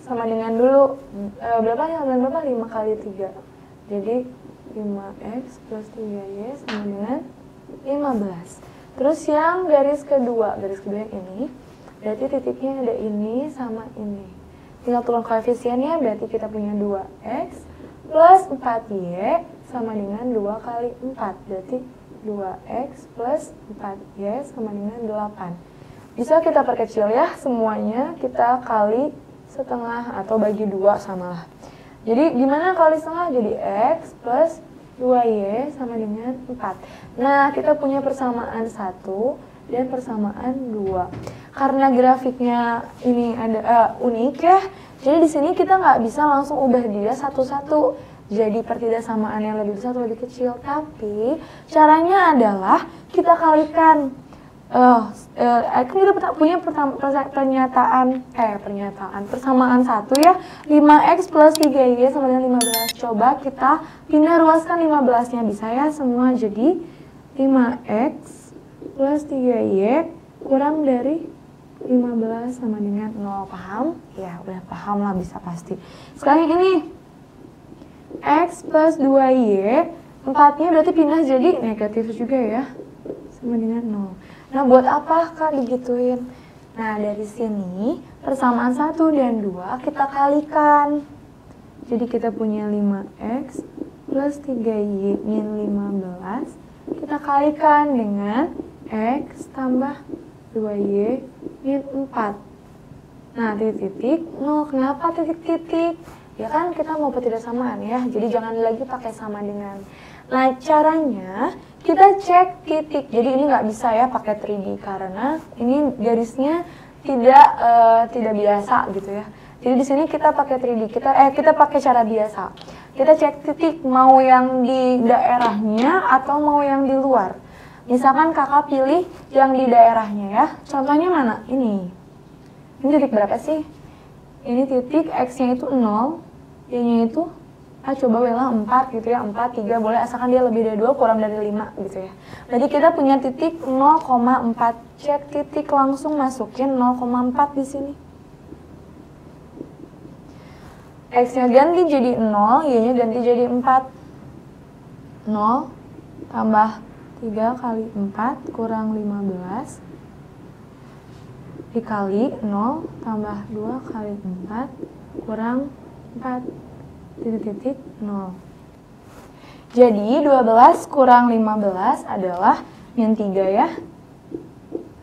sama dengan dulu berapa ya? Berapa? 5 kali 3. Jadi 5x plus 3y sama dengan 15. Terus yang garis kedua yang ini, berarti titiknya ada ini sama ini. Tinggal turun koefisiennya, berarti kita punya 2x plus 4y sama dengan 2 kali 4. Berarti 2x plus 4y sama dengan 8. Bisa kita perkecil ya, semuanya kita kali setengah atau bagi 2 samalah. Jadi gimana kali setengah? Jadi x plus 2y sama dengan 4. Nah, kita punya persamaan 1 dan persamaan 2. Karena grafiknya ini ada unik ya, jadi di sini kita nggak bisa langsung ubah dia satu-satu. Jadi pertidaksamaan yang lebih besar atau lebih kecil. Tapi caranya adalah kita kalikan. Kita punya persamaan 1 ya, 5x plus 3y sama dengan 15. Coba kita pindah ruaskan 15-nya, bisa ya semua. Jadi 5x plus 3y kurang dari 15 sama dengan 0. Paham? Ya udah paham lah, bisa pasti. Sekarang ini x plus 2y, 4-nya berarti pindah jadi negatif juga ya, sama dengan 0. Nah, buat apa Kak digituin? Nah, dari sini persamaan 1 dan 2 kita kalikan. Jadi kita punya 5x plus 3y min 15. Kita kalikan dengan x tambah 2y min 4. Nah, titik-titik 0. Kenapa titik-titik? Ya kan kita mau pertidaksamaan ya, jadi jangan lagi pakai sama dengan. Nah, caranya kita cek titik. Jadi ini nggak bisa ya pakai 3D karena ini garisnya tidak biasa gitu ya. Jadi di sini kita pakai 3D. Kita pakai cara biasa. Kita cek titik mau yang di daerahnya atau mau yang di luar. Misalkan kakak pilih yang di daerahnya ya. Contohnya mana? Ini. Ini titik berapa sih? Ini titik x-nya itu 0, y-nya itu coba bela 4 gitu ya, 4, 3 boleh asalkan dia lebih dari 2 kurang dari 5 gitu ya. Jadi kita punya titik 0,4. Cek titik langsung, masukin 0,4 di sini. X-nya ganti jadi 0, y-nya ganti jadi 4. 0 tambah 3 kali 4 kurang 15 dikali 0 tambah 2 kali 4 kurang 4. Titik-titik 0. Jadi 12 kurang 15 adalah min 3 ya.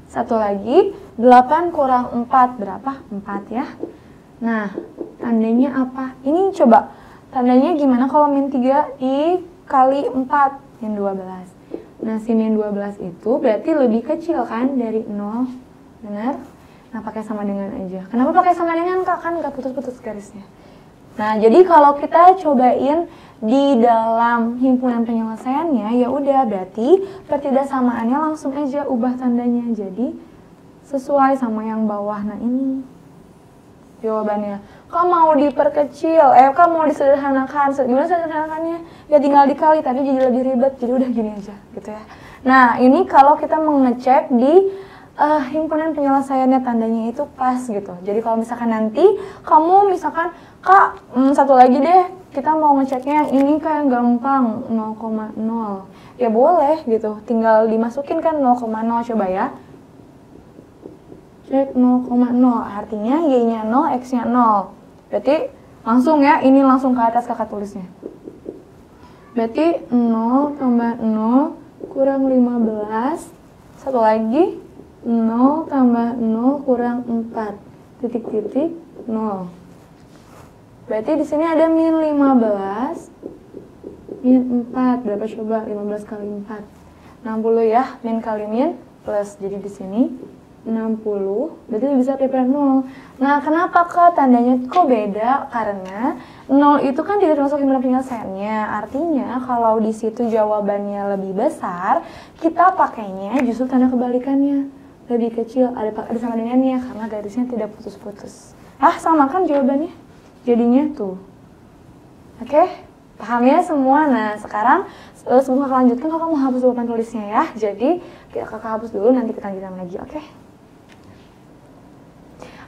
Satu lagi, 8 kurang 4 berapa? 4 ya. Nah, tandanya apa? Ini coba, tandanya gimana kalau min 3 dikali 4? Min 12. Nah, si min 12 itu berarti lebih kecil kan dari 0. Benar? Nah, pakai sama dengan aja. Kenapa pakai sama dengan, Kak? Kan nggak putus-putus garisnya. Nah, jadi kalau kita cobain di dalam himpunan penyelesaiannya, ya udah berarti pertidaksamaannya langsung aja ubah tandanya jadi sesuai sama yang bawah. Nah, ini jawabannya. Kau mau diperkecil, kau mau disederhanakan. Gimana sederhanakannya? Ya tinggal dikali, tapi jadi lebih ribet. Jadi udah gini aja, gitu ya. Nah, ini kalau kita mengecek di himpunan penyelesaiannya tandanya itu pas gitu. Jadi kalau misalkan nanti kamu misalkan, Kak, satu lagi deh, kita mau ngeceknya yang ini kayak gampang 0,0. Ya boleh gitu, tinggal dimasukin kan 0,0, coba ya. Cek 0,0, artinya y-nya 0, x-nya 0. Berarti langsung ya, ini langsung ke atas kakak tulisnya. Berarti 0 tambah 0 kurang 15. Satu lagi, 0 tambah 0 kurang 4. Titik-titik 0. Berarti di sini ada min 15. Min 4. Berapa coba? 15 kali 4. 60 ya. Min kali min plus. Jadi di sini 60. Berarti bisa daripada 0. Nah, kenapa Kak tandanya kok beda? Karena 0 itu kan tidak termasuk himpunan penyelesaiannya. Artinya kalau di situ jawabannya lebih besar, kita pakainya justru tanda kebalikannya. Lebih kecil, ada sama dengannya karena garisnya tidak putus-putus. Sama kan jawabannya? Jadinya tuh. Oke? Paham ya semua? Nah, sekarang sebelum kakak lanjutkan, kakak mau hapus papan tulisnya ya. Jadi, kakak hapus dulu, nanti kita lanjutkan lagi, oke?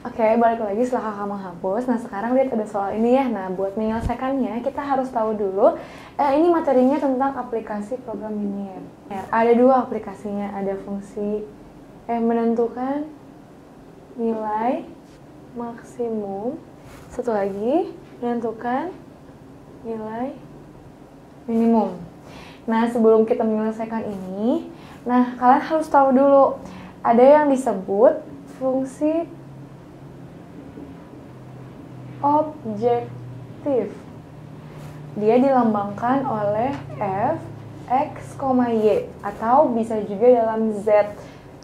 Oke, balik lagi setelah kakak menghapus. Nah, sekarang lihat ada soal ini ya. Nah, buat menyelesaikannya, kita harus tahu dulu, ini materinya tentang aplikasi program linear. Ada dua aplikasinya, ada fungsi menentukan nilai maksimum. Satu lagi, menentukan nilai minimum. Nah, sebelum kita menyelesaikan ini, nah, kalian harus tahu dulu, ada yang disebut fungsi objektif. Dia dilambangkan oleh f, x, y, atau bisa juga dalam z.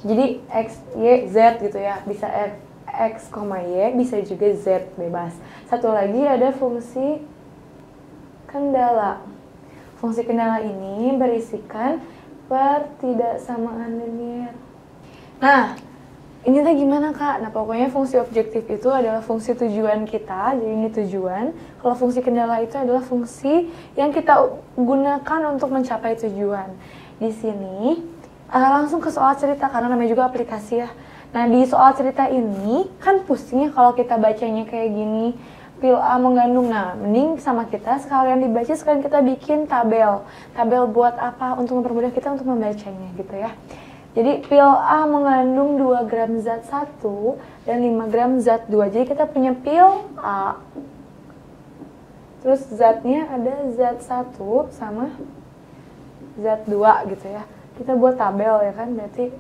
Jadi x, y, z gitu ya, bisa f, x, y, bisa juga z, bebas. Satu lagi ada fungsi kendala. Fungsi kendala ini berisikan pertidaksamaan linear. Nah, ini tuh gimana kak? Nah, pokoknya fungsi objektif itu adalah fungsi tujuan kita, jadi ini tujuan. Kalau fungsi kendala itu adalah fungsi yang kita gunakan untuk mencapai tujuan. Di sini langsung ke soal cerita karena namanya juga aplikasi ya. Nah, di soal cerita ini kan pusingnya kalau kita bacanya kayak gini, pil A mengandung. Nah, mending sama kita sekalian dibaca, sekalian kita bikin tabel. Tabel buat apa? Untuk mempermudah kita untuk membacanya gitu ya. Jadi pil A mengandung 2 gram zat 1 dan 5 gram zat 2. Jadi kita punya pil A. Terus zatnya ada zat 1 sama zat 2 gitu ya. Kita buat tabel ya kan, berarti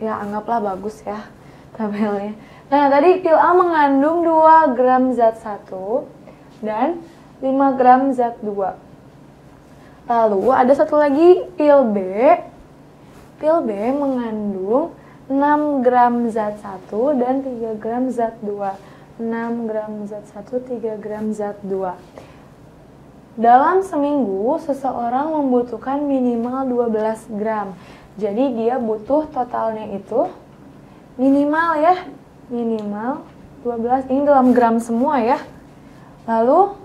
ya anggaplah bagus ya tabelnya. Nah, tadi pil A mengandung 2 gram zat 1 dan 5 gram zat 2. Lalu ada satu lagi pil B. Pil B mengandung 6 gram zat 1 dan 3 gram zat 2. 6 gram zat 1, 3 gram zat 2. Dalam seminggu, seseorang membutuhkan minimal 12 gram. Jadi dia butuh totalnya itu minimal ya. Minimal 12, ini dalam gram semua ya. Lalu,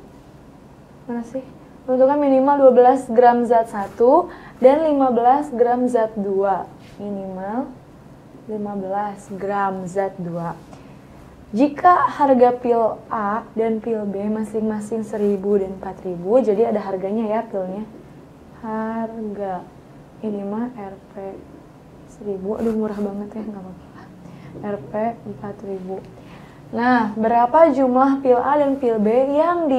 mana sih? Membutuhkan minimal 12 gram zat 1 dan 15 gram zat 2. Minimal 15 gram zat 2. Jika harga pil A dan pil B masing-masing 1.000 dan 4.000, jadi ada harganya ya pilnya. Harga ini mah Rp 1.000, aduh murah banget ya, nggak apa-apa. Rp 4.000. Nah, berapa jumlah pil A dan pil B yang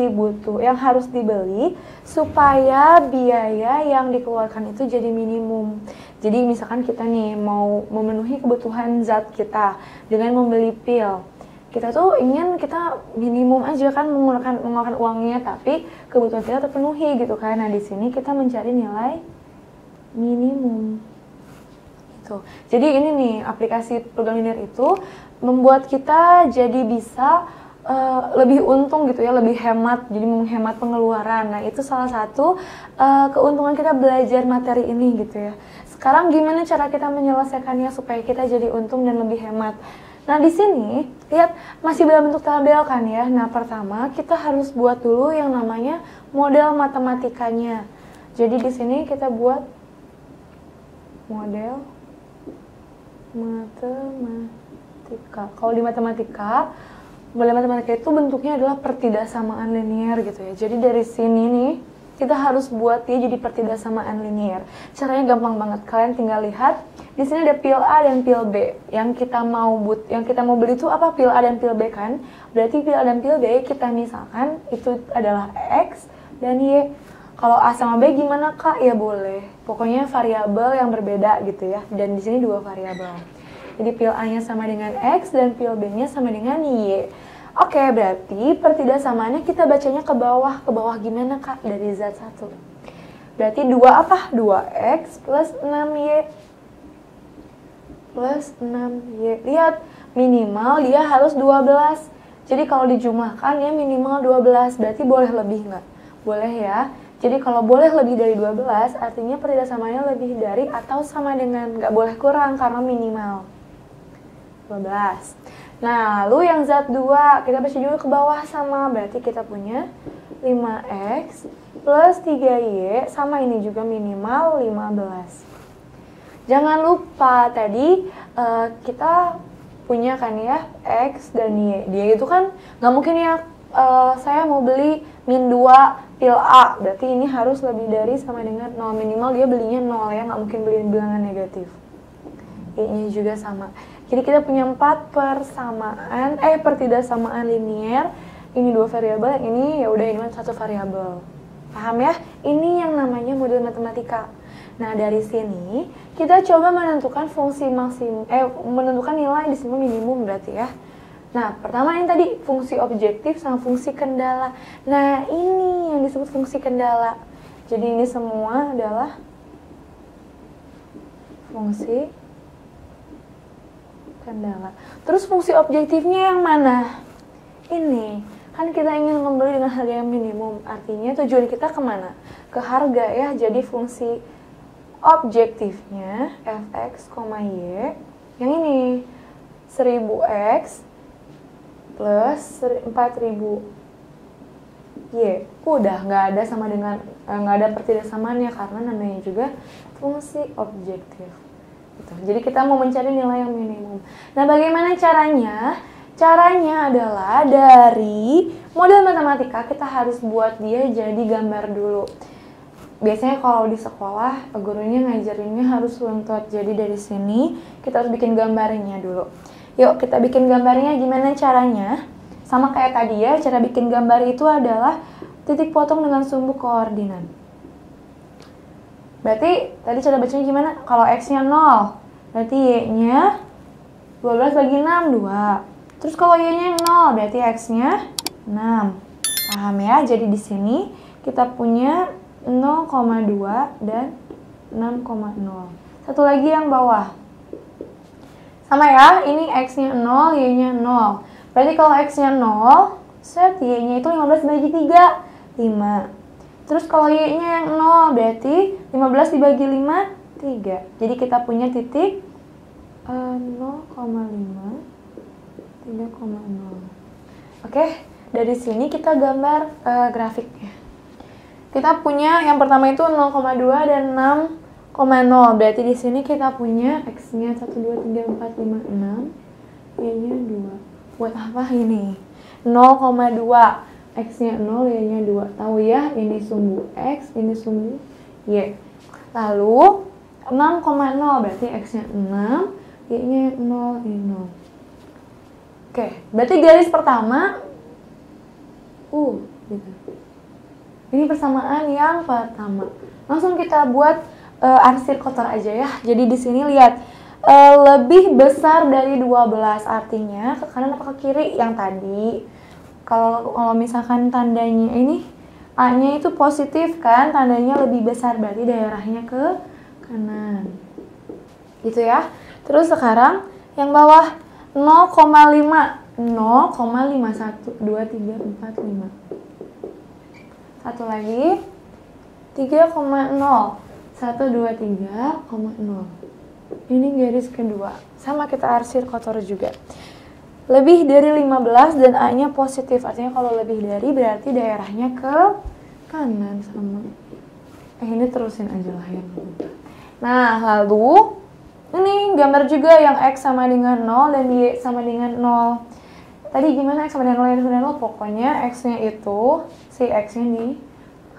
harus dibeli supaya biaya yang dikeluarkan itu jadi minimum. Jadi misalkan kita nih mau memenuhi kebutuhan zat kita dengan membeli pil. Kita tuh ingin kita minimum aja kan mengeluarkan uangnya, tapi kebutuhan kita terpenuhi gitu kan. Nah, di sini kita mencari nilai minimum. Gitu. Jadi ini nih aplikasi program linear itu membuat kita jadi bisa lebih untung gitu ya, lebih hemat, jadi menghemat pengeluaran. Nah, itu salah satu keuntungan kita belajar materi ini gitu ya. Sekarang gimana cara kita menyelesaikannya supaya kita jadi untung dan lebih hemat? Nah, di sini lihat masih dalam bentuk tabel kan ya. Nah, pertama kita harus buat dulu yang namanya model matematikanya. Jadi di sini kita buat model matematika. Kalau di matematika, model matematika itu bentuknya adalah pertidaksamaan linear gitu ya. Jadi dari sini nih kita harus buat dia jadi pertidaksamaan linear. Caranya gampang banget. Kalian tinggal lihat di sini ada pil A dan pil B. Yang kita mau beli itu apa? Pil A dan pil B kan? Berarti pil A dan pil B kita misalkan itu adalah X dan Y. Kalau A sama B gimana kak? Ya boleh. Pokoknya variabel yang berbeda gitu ya. Dan di sini 2 variabel. Jadi pil A-nya sama dengan X dan pil B-nya sama dengan Y. Oke, berarti pertidaksamaannya kita bacanya ke bawah. Ke bawah gimana kak? Dari zat 1. Berarti 2 apa? 2X plus 6Y. Plus 6Y. Lihat, minimal dia harus 12. Jadi kalau dijumlahkan ya minimal 12. Berarti boleh lebih nggak? Boleh ya. Jadi kalau boleh lebih dari 12, artinya pertidaksamaannya lebih dari atau sama dengan, nggak boleh kurang karena minimal 12. Nah, lalu yang zat 2, kita baca juga ke bawah sama, berarti kita punya 5X plus 3Y, sama ini juga minimal 15. Jangan lupa tadi kita punya kan ya X dan Y. Dia itu kan nggak mungkin ya saya mau beli min 2 pil A, berarti ini harus lebih dari sama dengan 0, minimal dia belinya 0 ya, nggak mungkin beli bilangan negatif. Y-nya juga sama. Jadi kita punya 4 pertidaksamaan linier. Ini 2 variabel, yang ini ya udah ini 1 variabel. Paham ya? Ini yang namanya model matematika. Nah, dari sini kita coba menentukan fungsi maksimum menentukan nilai di sini minimum berarti ya. Nah, pertama ini tadi fungsi objektif sama fungsi kendala. Nah, ini yang disebut fungsi kendala. Jadi ini semua adalah fungsi kendala. Terus fungsi objektifnya yang mana? Ini. Kan kita ingin membeli dengan harga yang minimum. Artinya tujuan kita kemana? Ke harga ya. Jadi fungsi objektifnya fx, y yang ini 1000x plus 4000 y. Udah nggak ada sama dengan nggak ada pertidaksamaannya karena namanya juga fungsi objektif gitu. Jadi kita mau mencari nilai yang minimum. Nah, bagaimana caranya? Caranya adalah dari model matematika kita harus buat dia jadi gambar dulu. Biasanya kalau di sekolah gurunya ngajarinnya harus runtut. Jadi dari sini kita harus bikin gambarnya dulu. Yuk kita bikin gambarnya. Gimana caranya? Sama kayak tadi ya, cara bikin gambar itu adalah titik potong dengan sumbu koordinat. Berarti tadi cara bacanya gimana? Kalau x-nya 0, berarti y-nya 12 bagi 6, 2. Terus kalau y-nya 0, berarti x-nya 6. Paham ya? Jadi di sini kita punya 0,2 dan 6,0. Satu lagi yang bawah. Sama ya, ini x-nya 0, y-nya 0. Berarti kalau x-nya 0, set y-nya itu 15 bagi 3, 5. Terus kalau y-nya yang 0, berarti 15 dibagi 5, 3. Jadi kita punya titik 0,5, 3,0. Oke, dari sini kita gambar grafiknya. Kita punya yang pertama itu 0,2 dan 6,0. Berarti di sini kita punya x-nya 1, 2, 3, 4, 5, 6. Y-nya 2. Buat apa ini? 0,2. X-nya 0, Y-nya 2. Tahu ya, ini sumbu X, ini sumbu Y. Lalu 6,0 berarti X-nya 6, Y-nya 0, Y 0. Oke, berarti garis pertama gitu. Ini persamaan yang pertama. Langsung kita buat arsir kotor aja ya. Jadi di sini lihat lebih besar dari 12, artinya ke kanan apa ke kiri yang tadi. Kalau misalkan tandanya ini A-nya itu positif kan, tandanya lebih besar berarti daerahnya ke kanan. Gitu ya. Terus sekarang yang bawah 0,5. 0,51 2 3 4 5. Satu lagi 3,0 1 2 3,0. Ini garis kedua. Sama kita arsir kotor juga. Lebih dari 15 dan A-nya positif. Artinya kalau lebih dari berarti daerahnya ke kanan sama. Ini terusin aja lah yang berubah. Nah, lalu ini gambar juga yang X sama dengan 0 dan Y sama dengan 0. Tadi gimana X sama dengan 0 dan Y sama dengan 0? Pokoknya X-nya itu, si X-nya nih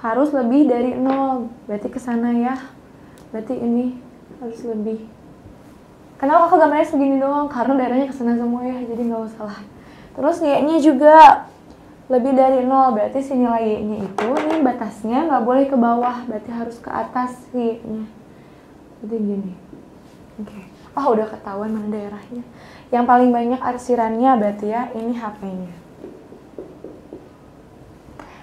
harus lebih dari 0. Berarti ke sana ya. Berarti ini harus lebih. Kenapa kakak gambarnya segini doang? Karena daerahnya ke sana semua ya, jadi nggak usah lah. Terus Y-nya juga lebih dari 0, berarti si nilai Y-nya itu, ini batasnya nggak boleh ke bawah, berarti harus ke atas Y-nya. Jadi gini. Oke. Oh, udah ketahuan mana daerahnya. Yang paling banyak arsirannya berarti ya, ini HP-nya.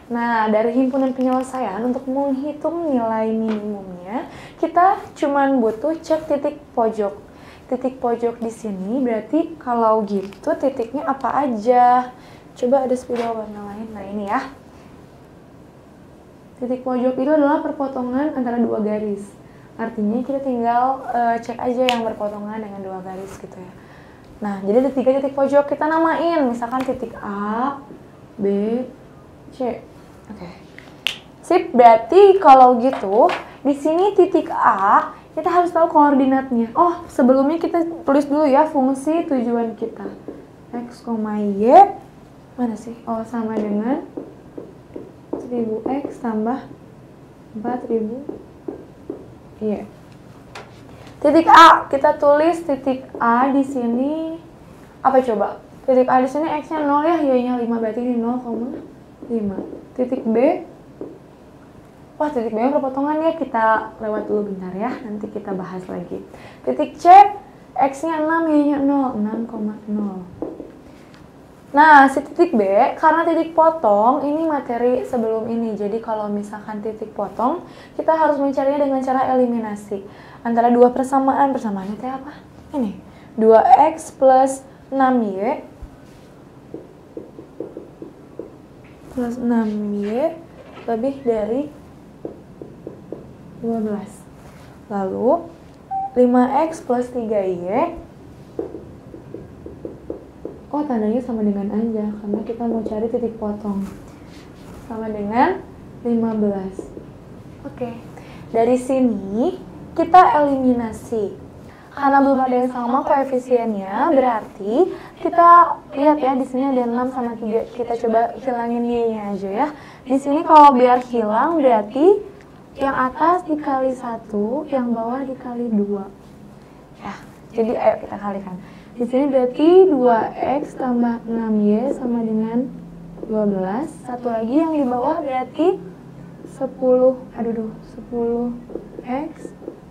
Nah, dari himpunan penyelesaian untuk menghitung nilai minimumnya, kita cuman butuh cek titik pojok. Titik pojok di sini berarti kalau gitu titiknya apa aja? Coba ada spidol warna lain. Nah, ini ya. Titik pojok itu adalah perpotongan antara dua garis. Artinya kita tinggal cek aja yang berpotongan dengan dua garis gitu ya. Nah, jadi ada 3 titik pojok kita namain. Misalkan titik A, B, C. Oke. Sip, berarti kalau gitu di sini titik A kita harus tahu koordinatnya. Oh, sebelumnya kita tulis dulu ya fungsi tujuan kita. X, Y, mana sih? Oh, sama dengan 1000X tambah 4000 Y. Titik A, kita tulis titik A di sini. Apa coba? Titik A di sini X-nya 0 ya, Y-nya 5, berarti ini 0,5. Titik B, wah titik B perpotongan ya, kita lewat dulu bentar ya, nanti kita bahas lagi. Titik C, X-nya 6, Y-nya 0, 6,0. Nah, si titik B, karena titik potong, ini materi sebelum ini. Jadi kalau misalkan titik potong, kita harus mencarinya dengan cara eliminasi. Antara dua persamaan, persamaannya itu apa? Ini, 2X plus 6Y plus 6Y lebih dari 12. Lalu, 5X plus 3Y, oh tandanya sama dengan aja, karena kita mau cari titik potong. Sama dengan 15. Oke, dari sini kita eliminasi. Karena belum ada yang sama koefisiennya, berarti kita lihat ya, di sini ada 6 sama 3. Kita coba hilangin Y-nya aja ya. Di sini kalau biar hilang, berarti yang atas dikali 1, yang bawah dikali 2. Ya, jadi ayo kita kalikan. Di sini berarti 2X tambah 6Y sama dengan 12. Satu lagi yang di bawah berarti 10X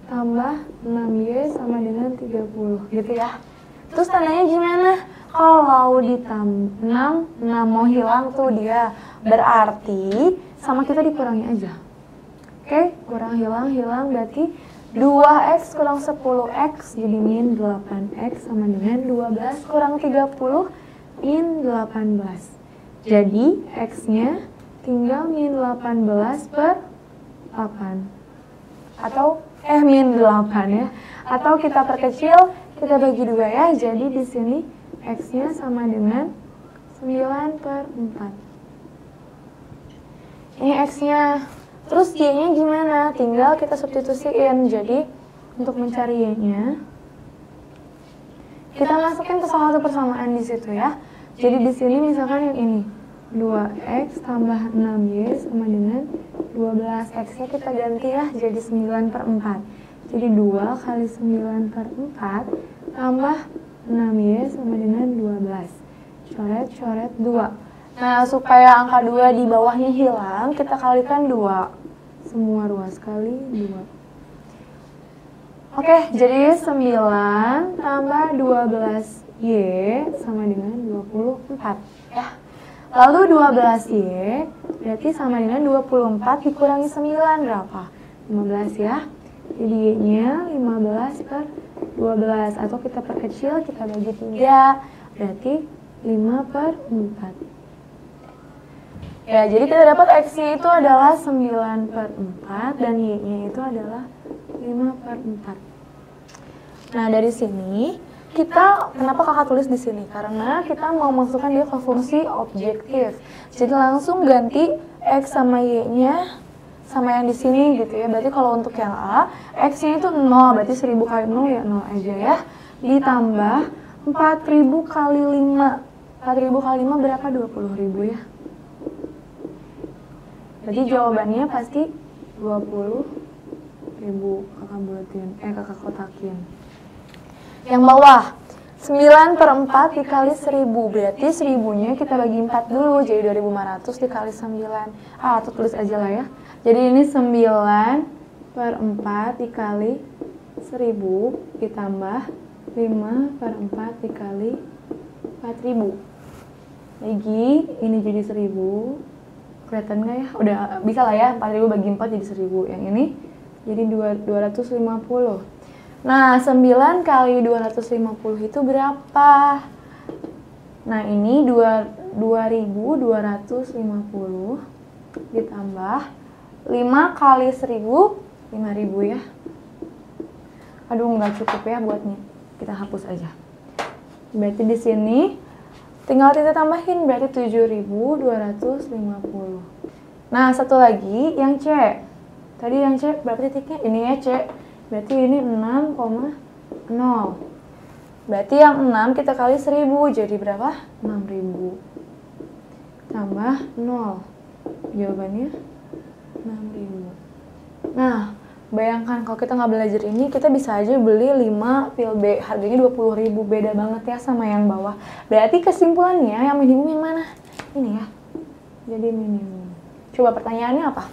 tambah 6Y sama dengan 30, gitu ya. Terus tandanya gimana? Kalau ditambah 6 mau hilang tuh dia. Berarti sama kita dikurangi aja. Oke, kurang hilang berarti 2X kurang 10X jadi min 8X sama dengan 12 kurang 30 min 18. Jadi X-nya tinggal min 18 per 8. Atau min 8 ya. Atau kita perkecil, kita bagi 2 ya. Jadi di sini X-nya sama dengan 9 per 4. Ini X-nya. Terus Y-nya gimana? Tinggal kita substitusiin. Jadi untuk mencari Y-nya, kita masukin ke salah satu persamaan di situ ya. Jadi di sini misalkan yang ini 2X tambah 6Y sama dengan 12. X-nya kita ganti ya jadi 9 per 4. Jadi 2 kali 9 per 4 tambah 6Y sama dengan 12. Coret 2. Nah, supaya angka 2 di bawahnya hilang, kita kalikan 2. Semua ruas kali 2. Oke, jadi 9 tambah 12Y sama dengan 24. Ya. Lalu 12Y berarti sama dengan 24 dikurangi 9 berapa? 15 ya. Jadi Y-nya 15 per 12. Atau kita perkecil, kita bagi 3. Berarti 5 per 4. Ya, jadi kita dapat X-nya itu adalah 9 per 4 dan Y-nya itu adalah 5 per 4. Nah, dari sini kita, kenapa kakak tulis di sini? Karena kita mau masukkan dia ke fungsi objektif. Jadi langsung ganti X sama Y-nya sama yang di sini gitu ya. Berarti kalau untuk yang A, X-nya itu 0, berarti 1000 kali 0 ya 0 aja ya. Ditambah 4000 kali 5. 4000 kali 5 berapa? 20.000 ya. Berarti jawabannya pasti 20.000. Kakak buatin, kakak kotakin. Yang bawah 9 per 4 dikali 1000. Berarti 1000-nya kita bagi 4 dulu. Jadi 2500 dikali 9. Atau tulis aja lah ya. Jadi ini 9 per 4 dikali 1000 ditambah 5 per 4 dikali 4000. Lagi ini jadi 1000. Kelihatan nggak ya? Udah bisa lah ya. 4000 bagi 4 jadi 1000. Yang ini jadi 250. Nah, 9 kali 250 itu berapa? Nah, ini 2250 ditambah 5 kali 1000, 5000 ya. Aduh, nggak cukup ya buatnya. Kita hapus aja. Berarti di sini tinggal kita tambahin, berarti 7250. Nah, satu lagi yang C. Tadi yang C berapa titiknya? Ini ya C. Berarti ini 6,0. Berarti yang 6 kita kali 1000, jadi berapa? 6000. Tambah 0. Jawabannya 6000. Nah, bayangkan kalau kita nggak belajar ini, kita bisa aja beli 5 pil B. Harganya 20.000, beda banget ya sama yang bawah. Berarti kesimpulannya yang minimum yang mana? Ini ya. Jadi minimum. Coba pertanyaannya apa?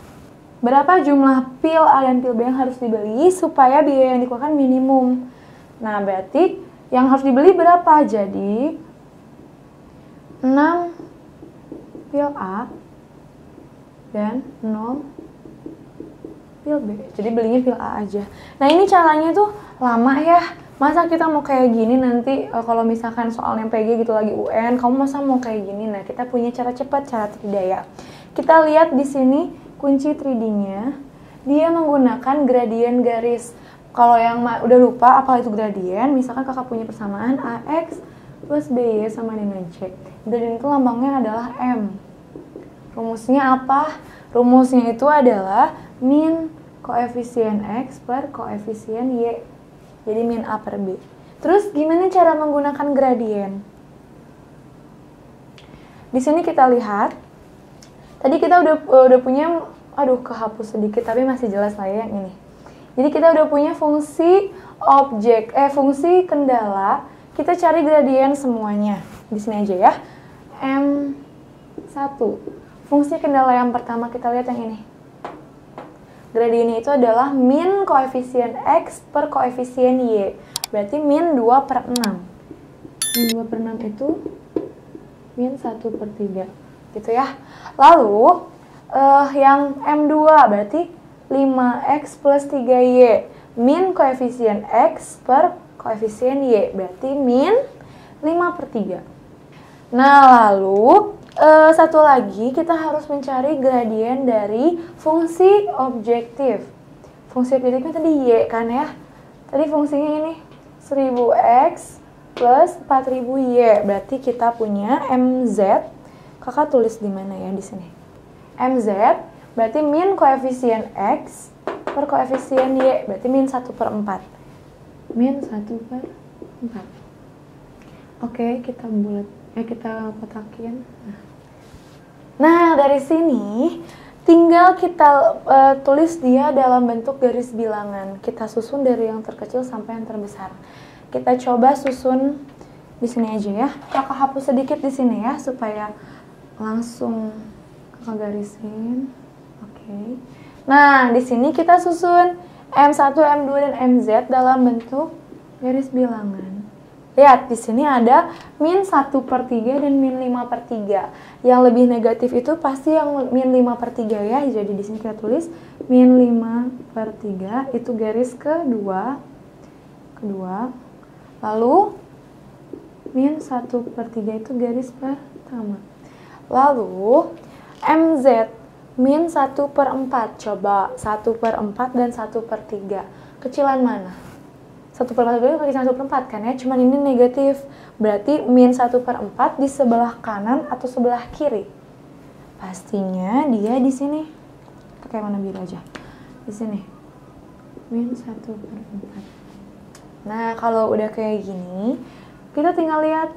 Berapa jumlah pil A dan pil B yang harus dibeli supaya biaya yang dikeluarkan minimum? Nah, berarti yang harus dibeli berapa? Jadi 6 pil A dan 0 pil B. Jadi belinya pil A aja. Nah, ini caranya tuh lama ya. Masa kita mau kayak gini nanti kalau misalkan soalnya PG gitu lagi UN, kamu masa mau kayak gini? Nah, kita punya cara cepat, cara tridaya. Kita lihat di sini kunci 3D-nya. Dia menggunakan gradien garis. Kalau yang udah lupa apa itu gradien, misalkan kakak punya persamaan AX plus BY sama dengan C. Gradien itu lambangnya adalah M. Rumusnya apa? Rumusnya itu adalah min koefisien X per koefisien Y. Jadi min A per B. Terus gimana cara menggunakan gradien? Di sini kita lihat. Tadi kita udah punya, aduh kehapus sedikit tapi masih jelas lah ya yang ini. Jadi kita udah punya fungsi fungsi kendala. Kita cari gradien semuanya. Di sini aja ya. M1. Fungsi kendala yang pertama kita lihat yang ini. Gradiennya itu adalah min koefisien X per koefisien Y. Berarti min 2 per 6. Min 2 per 6 itu min 1 per 3. Gitu ya. Lalu, yang M2 berarti 5X plus 3Y. Min koefisien X per koefisien Y. Berarti min 5 per 3. Nah, lalu satu lagi kita harus mencari gradien dari fungsi objektif. Fungsi objektifnya tadi Y kan ya. Tadi fungsinya ini 1000X plus 4000Y. Berarti kita punya MZ. Kakak tulis di mana ya di sini? MZ berarti min koefisien X per koefisien Y. Berarti min 1 per 4. Min 1 per 4. Oke, kita bulat. Kita kotakin. Nah, dari sini tinggal kita tulis dia dalam bentuk garis bilangan. Kita susun dari yang terkecil sampai yang terbesar. Kita coba susun di sini aja ya. Kakak hapus sedikit di sini ya supaya langsung kakak garisin. Oke. Nah, di sini kita susun M1, M2 dan MZ dalam bentuk garis bilangan. Lihat, di sini ada min 1 per 3 dan min 5 per 3. Yang lebih negatif itu pasti yang min 5 per 3 ya. Jadi di sini kita tulis min 5 per 3 itu garis kedua. Lalu min 1 per 3 itu garis pertama. Lalu MZ min 1 per 4. Coba 1 per 4 dan 1 per 3. Kecilan mana? 1 per 4 kali 1 per 4 kan ya, cuman ini negatif. Berarti min 1 per 4 di sebelah kanan atau sebelah kiri? Pastinya dia di sini. Pakai warna biru aja. Di sini. Min 1 per 4. Nah, kalau udah kayak gini, kita tinggal lihat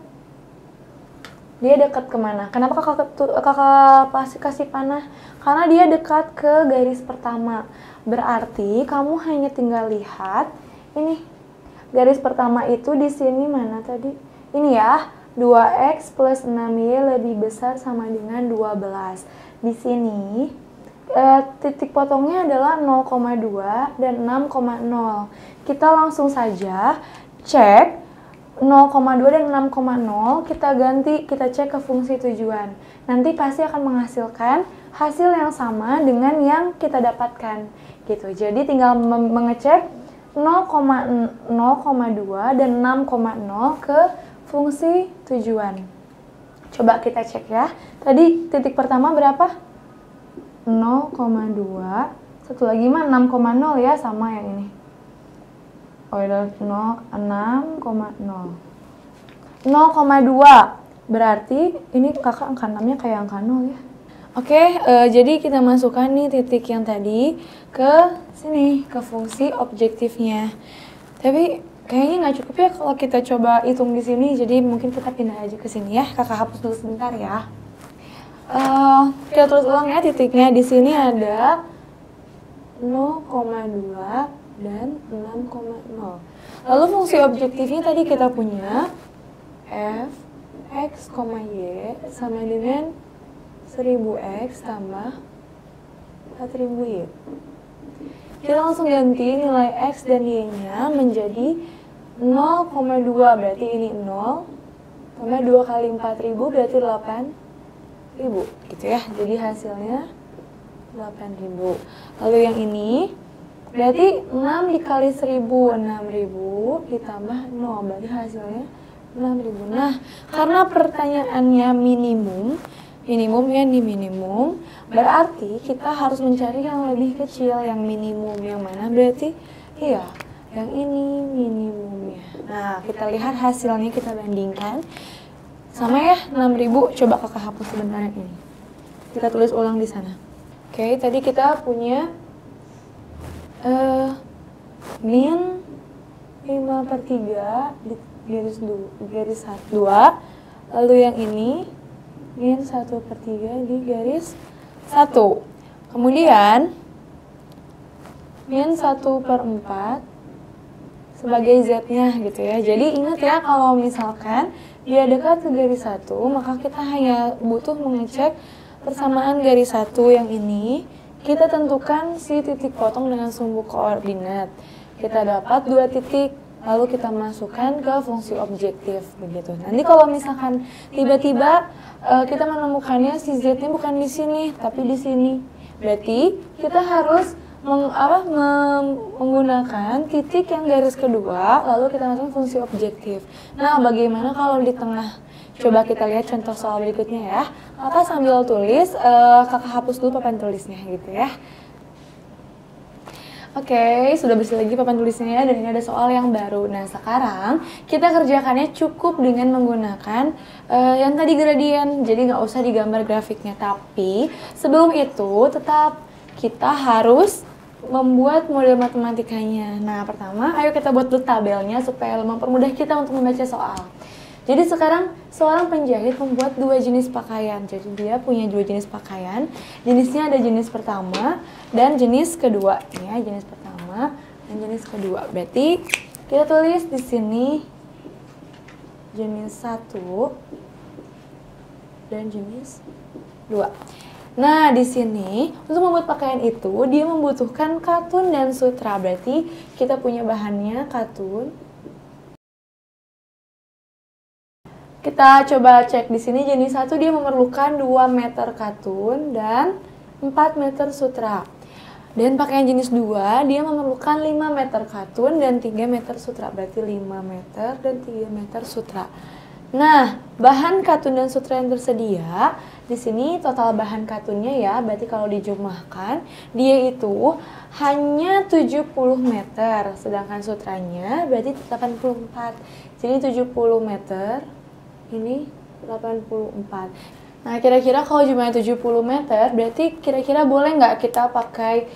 dia dekat kemana. Kenapa kakak kasih panah? Karena dia dekat ke garis pertama. Berarti kamu hanya tinggal lihat ini. Garis pertama itu di sini mana tadi? Ini ya, 2X plus 6Y lebih besar sama dengan 12. Di sini titik potongnya adalah 0,2 dan 6,0. Kita langsung saja cek 0,2 dan 6,0, kita ganti, kita cek ke fungsi tujuan. Nanti pasti akan menghasilkan hasil yang sama dengan yang kita dapatkan. Gitu. Jadi tinggal mengecek 0,2 dan 6,0 ke fungsi tujuan. Coba kita cek ya. Tadi titik pertama berapa? 0,2. Satu lagi mah 6,0 ya, sama yang ini. Oh, ya 6,0. 0,2. Berarti ini kakak angka 6-nya kayak angka 0 ya. Oke, jadi kita masukkan nih titik yang tadi ke sini, ke fungsi objektifnya. Tapi kayaknya nggak cukup ya kalau kita coba hitung di sini, jadi mungkin kita pindah aja ke sini ya. Kakak hapus dulu sebentar ya. Kita tulis ulang ya titiknya. Di sini ada 0,2 dan 6,0. Lalu fungsi objektifnya tadi kita punya f x, y sama dengan 1000x tambah 4000y. Kita langsung ganti nilai x dan y-nya menjadi 0,2, berarti ini 0, tambah 2 kali 4000 berarti 8000 gitu ya. Jadi hasilnya 8000. Lalu yang ini berarti 6 dikali 1000, 6000 ditambah 0, berarti hasilnya 6000. Nah, karena pertanyaannya minimum ya, ini minimum, berarti kita harus mencari yang lebih kecil, yang minimum. Yang mana berarti? Iya, yang ini minimumnya. Nah, kita lihat hasilnya, kita bandingkan. Sama ya, 6000. Coba kakak hapus sebentar yang ini. Kita tulis ulang di sana. Oke, tadi kita punya min 5/3 di garis 2. Lalu yang ini min 1/3 di garis 1. Kemudian min 1/4 sebagai z-nya gitu ya. Jadi ingat ya, kalau misalkan dia dekat ke garis 1, maka kita hanya butuh mengecek persamaan garis 1 yang ini. Kita tentukan si titik potong dengan sumbu koordinat. Kita dapat 2 titik. Lalu kita masukkan ke fungsi objektif begitu. Nanti kalau misalkan tiba-tiba kita menemukannya si z-nya bukan di sini tapi di sini, berarti kita harus menggunakan titik yang garis kedua, lalu kita masukkan fungsi objektif. Nah, bagaimana kalau di tengah? Coba kita lihat contoh soal berikutnya ya. Kakak sambil tulis, kakak hapus dulu papan tulisnya gitu ya. Oke, sudah bersih lagi papan tulisnya dan ini ada soal yang baru. Nah, sekarang kita kerjakannya cukup dengan menggunakan yang tadi gradien. Jadi nggak usah digambar grafiknya. Tapi sebelum itu tetap kita harus membuat model matematikanya. Nah, pertama ayo kita buat dulu tabelnya supaya mempermudah kita untuk membaca soal. Jadi sekarang seorang penjahit membuat 2 jenis pakaian. Jadi dia punya 2 jenis pakaian. Jenisnya ada jenis pertama dan jenis kedua. Ya, jenis pertama dan jenis kedua. Berarti kita tulis di sini jenis 1 dan jenis 2. Nah, di sini untuk membuat pakaian itu dia membutuhkan katun dan sutra. Berarti kita punya bahannya katun. Kita coba cek di sini jenis 1 dia memerlukan 2 meter katun dan 4 meter sutra. Dan pakaian jenis 2 dia memerlukan 5 meter katun dan 3 meter sutra. Berarti 5 meter dan 3 meter sutra. Nah, bahan katun dan sutra yang tersedia di sini total bahan katunnya ya, berarti kalau dijumlahkan dia itu hanya 70 meter, sedangkan sutranya berarti 84. Jadi 70 meter ini 84. Nah, kira-kira kalau jumlahnya 70 meter, berarti kira-kira boleh nggak kita pakai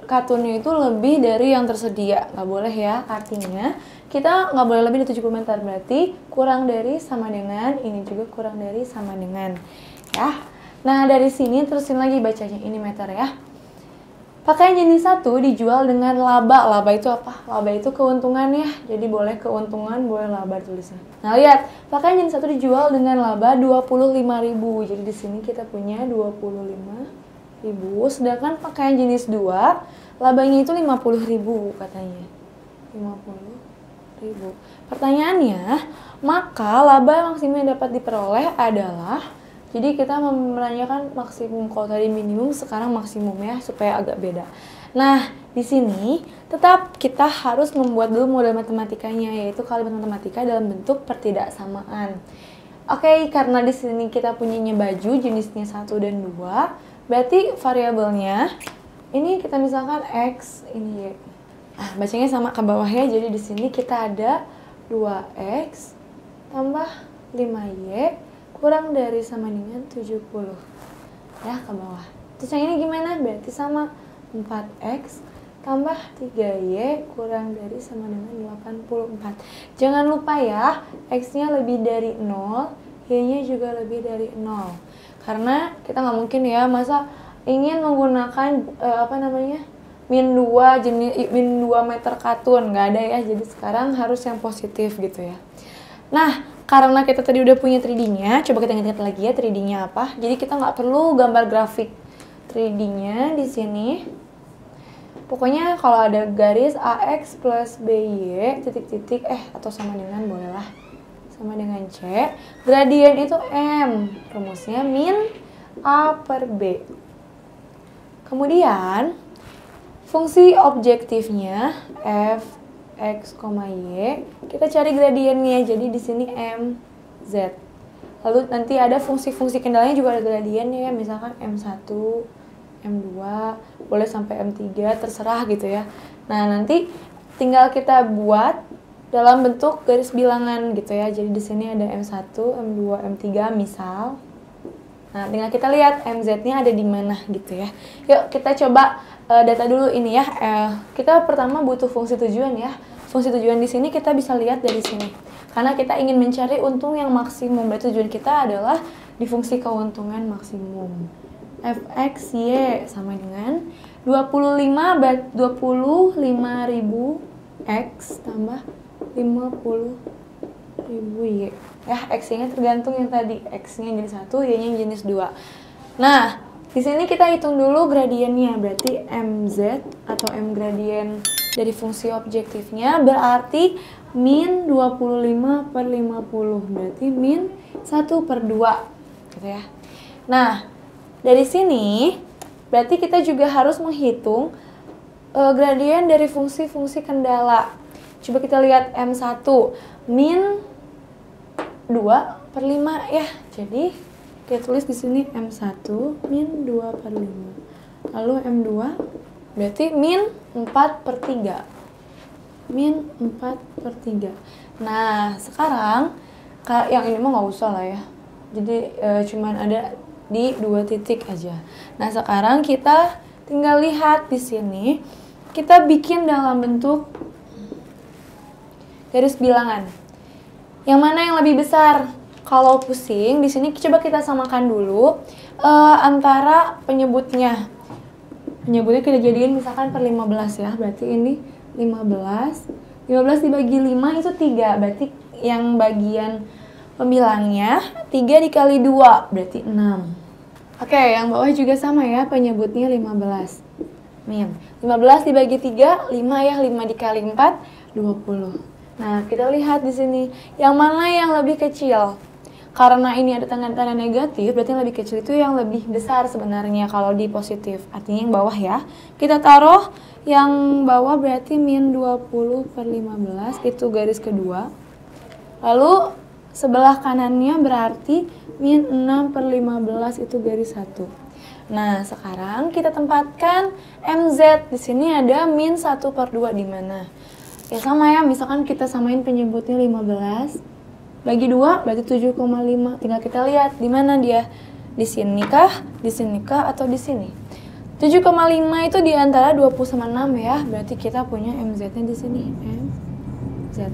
katunnya itu lebih dari yang tersedia? Nggak boleh ya, artinya kita nggak boleh lebih dari 70 meter. Berarti kurang dari sama dengan, ini juga kurang dari sama dengan. Ya. Nah, dari sini terusin lagi bacanya, ini meter ya. Pakaian jenis 1 dijual dengan laba. Laba itu apa? Laba itu keuntungan ya. Jadi boleh keuntungan, boleh laba tulisnya. Nah, lihat. Pakaian jenis 1 dijual dengan laba 25.000. Jadi di sini kita punya 25.000. Sedangkan pakaian jenis 2, labanya itu 50.000 katanya. 50.000. Pertanyaannya, maka laba maksimum yang dapat diperoleh adalah, jadi kita menanyakan maksimum, kalau tadi minimum sekarang maksimum ya, supaya agak beda. Nah, di sini tetap kita harus membuat dulu model matematikanya, yaitu kalimat matematika dalam bentuk pertidaksamaan. Oke, karena di sini kita punyanya baju jenisnya 1 dan 2, berarti variabelnya ini kita misalkan X, ini Y. Nah, bacanya sama ke bawah ya, jadi di sini kita ada 2X tambah 5Y kurang dari sama dengan 70. ya ke bawah. Terus yang ini gimana? Berarti sama 4x tambah 3y kurang dari sama dengan 84. Jangan lupa ya, x-nya lebih dari 0, y-nya juga lebih dari 0. Karena kita nggak mungkin ya, masa ingin menggunakan min 2 meter katun, nggak ada ya. Jadi sekarang harus yang positif gitu ya. Nah, karena kita tadi udah punya 3D-nya, coba kita ingat lagi ya 3D-nya apa. Jadi kita nggak perlu gambar grafik 3D-nya di sini. Pokoknya kalau ada garis AX plus BY titik-titik atau sama dengan bolehlah sama dengan C. Gradien itu M, rumusnya min A per B. Kemudian fungsi objektifnya f x, y, kita cari gradiennya. Jadi di sini m z. Lalu nanti ada fungsi-fungsi kendalanya juga ada gradiennya ya, misalkan m1, m2, boleh sampai m3, terserah gitu ya. Nah, nanti tinggal kita buat dalam bentuk garis bilangan gitu ya. Jadi di sini ada m1, m2, m3 misal. Nah, tinggal kita lihat mz-nya ada di mana gitu ya. Yuk kita coba data dulu ini ya. Kita pertama butuh fungsi tujuan ya. Fungsi tujuan di sini kita bisa lihat dari sini. Karena kita ingin mencari untung yang maksimum. Berarti tujuan kita adalah di fungsi keuntungan maksimum. fx(y) sama dengan 25.000 x tambah 50.000y. Ya, x-nya tergantung yang tadi. X-nya jenis 1, y-nya jenis 2. Nah, di sini kita hitung dulu gradiennya. Berarti mz atau m gradien dari fungsi objektifnya berarti min 25 per 50. Berarti min 1 per 2. Gitu ya. Nah, dari sini berarti kita juga harus menghitung gradien dari fungsi-fungsi kendala. Coba kita lihat M1 min 2 per 5 ya. Jadi kita tulis di sini M1 min 2 per 5. Lalu M2 berarti min 4 per 3. Min 4 per 3. Nah, sekarang yang ini mah nggak usah lah ya. Jadi cuman ada di 2 titik aja. Nah, sekarang kita tinggal lihat di sini. Kita bikin dalam bentuk garis bilangan. Yang mana yang lebih besar? Kalau pusing, di sini coba kita samakan dulu antara penyebutnya. Penyebutnya kita jadiin misalkan per 15 ya. Berarti ini 15. 15 dibagi 5 itu 3. Berarti yang bagian pembilangnya 3 dikali 2 berarti 6. Oke, yang bawah juga sama ya, penyebutnya 15. Min. 15 dibagi 3, 5 ya, 5 dikali 4, 20. Nah, kita lihat di sini, yang mana yang lebih kecil? Karena ini ada tanda-tanda negatif, berarti yang lebih kecil itu yang lebih besar sebenarnya kalau di positif. Artinya yang bawah ya. Kita taruh yang bawah berarti min 20 per 15, itu garis kedua. Lalu sebelah kanannya berarti min 6 per 15 itu garis 1. Nah, sekarang kita tempatkan MZ. Di sini ada min 1 per 2 di mana? Ya sama ya, misalkan kita samain penyebutnya 15. Bagi 2 berarti 7,5. Tinggal kita lihat di mana dia. Di sini kah, atau di sini? 7,5 itu di antara 20 sama 6 ya. Berarti kita punya MZ-nya di sini. MZ.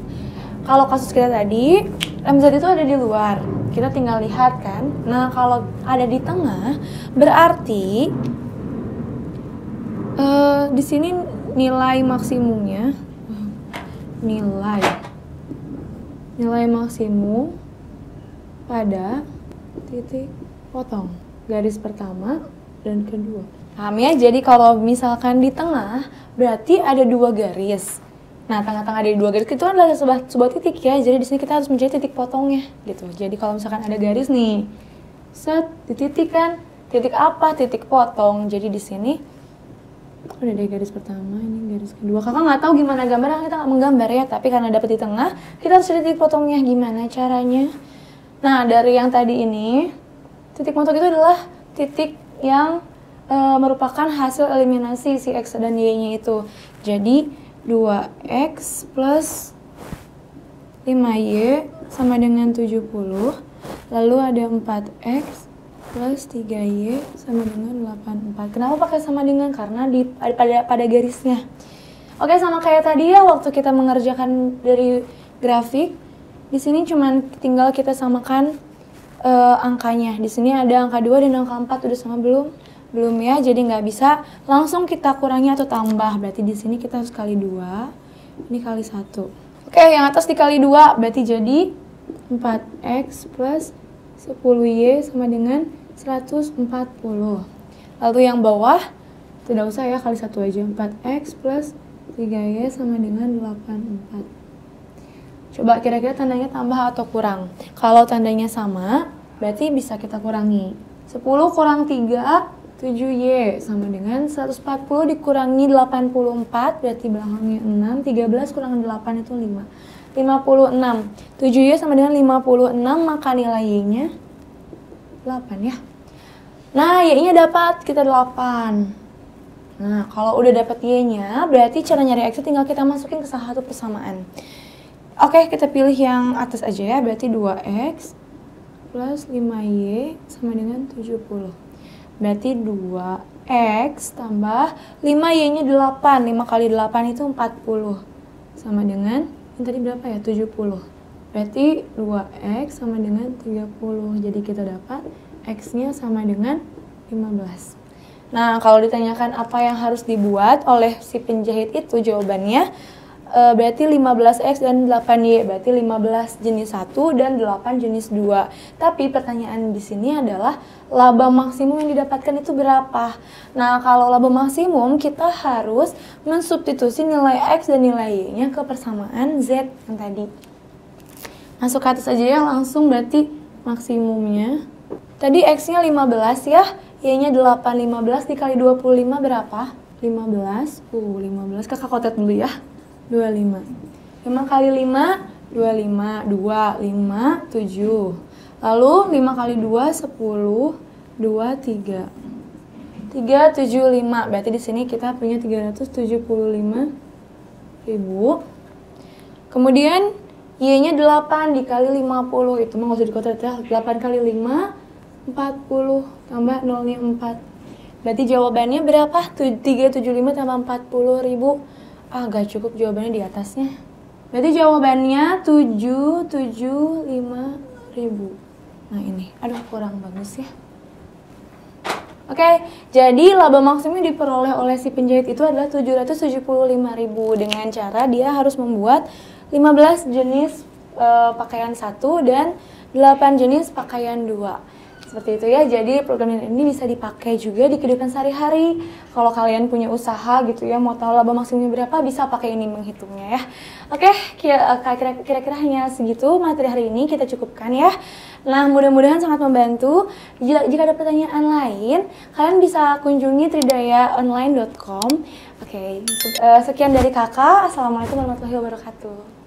Kalau kasus kita tadi, MZ itu ada di luar. Kita tinggal lihat kan. Nah, kalau ada di tengah, berarti di sini nilai maksimumnya, nilai maksimum pada titik potong. Garis pertama dan kedua. Paham ya? Jadi kalau misalkan di tengah, berarti ada 2 garis. Nah, tengah-tengah dari 2 garis itu adalah sebuah titik ya. Jadi di sini kita harus mencari titik potongnya gitu. Jadi kalau misalkan ada garis nih, set dititikkan, titik apa? Titik potong. Jadi di sini udah ada garis pertama, ini garis kedua. Kakak nggak tahu gimana gambarnya, kita nggak menggambar ya. Tapi karena dapet di tengah, kita harus cari titik potongnya. Gimana caranya? Nah, dari yang tadi ini, titik potong itu adalah titik yang merupakan hasil eliminasi si X dan Y-nya itu. Jadi 2X plus 5Y sama dengan 70. Lalu ada 4X plus 3Y sama dengan 84. Kenapa pakai sama dengan? Karena pada garisnya. Oke, sama kayak tadi ya waktu kita mengerjakan dari grafik. Di sini cuman tinggal kita samakan angkanya. Di sini ada angka 2 dan angka 4 udah sama belum? Belum ya, jadi nggak bisa langsung kita kurangi atau tambah. Berarti di sini kita harus kali 2, ini kali 1. Oke, yang atas dikali 2 berarti jadi 4x plus 10y sama dengan 140. Lalu yang bawah tidak usah ya, kali 1 aja. 4x plus 3y sama dengan 84. Coba kira-kira tandanya tambah atau kurang? Kalau tandanya sama, berarti bisa kita kurangi. 10 kurang 3, 7y sama dengan 140 dikurangi 84, berarti belakangnya 6. 13 kurang 8 itu 5. 56. 7y sama dengan 56, maka nilai y-nya 8 ya. Nah, y-nya dapat, kita 8. Nah, kalau udah dapat y-nya, berarti cara nyari x tinggal kita masukin ke salah satu persamaan. Oke, kita pilih yang atas aja ya, berarti 2x plus 5y sama dengan 70. Berarti 2x tambah 5y-nya 8, 5 kali 8 itu 40. Sama dengan, ini tadi berapa ya, 70. Berarti 2x sama dengan 30, jadi kita dapat x-nya sama dengan 15. Nah, kalau ditanyakan apa yang harus dibuat oleh si penjahit itu, jawabannya berarti 15x dan 8y, berarti 15 jenis 1 dan 8 jenis 2. Tapi pertanyaan di sini adalah laba maksimum yang didapatkan itu berapa? Nah, kalau laba maksimum kita harus mensubstitusi nilai x dan nilai y-nya ke persamaan z yang tadi. Masuk ke atas aja ya, langsung berarti maksimumnya. Tadi x-nya 15 ya. Y-nya 8, 15 dikali 25 berapa? 15, 15, kakak kotet dulu ya. 25. 5 kali 5, 25, 2, 5, 7. Lalu 5 kali 2, 10, 2, 3. 375, berarti di sini kita punya 375.000. Kemudian Y-nya 8 dikali 50, itu mah nggak usah dikotet ya. 8 kali 5, 40, tambah 0-nya 4. Berarti jawabannya berapa? 375 tambah 40.000. Gak cukup jawabannya di atasnya. Berarti jawabannya 775.000. Nah ini, aduh kurang bagus ya. Oke, jadi laba maksimum yang diperoleh oleh si penjahit itu adalah 775.000 dengan cara dia harus membuat 15 jenis pakaian 1 dan 8 jenis pakaian 2. Seperti itu ya, jadi program ini bisa dipakai juga di kehidupan sehari-hari. Kalau kalian punya usaha gitu ya, mau tahu laba maksimumnya berapa, bisa pakai ini menghitungnya ya. Oke, kira-kira hanya segitu materi hari ini, kita cukupkan ya. Nah, mudah-mudahan sangat membantu. Jika ada pertanyaan lain, kalian bisa kunjungi tridayaonline.com. Oke, sekian dari kakak. Assalamualaikum warahmatullahi wabarakatuh.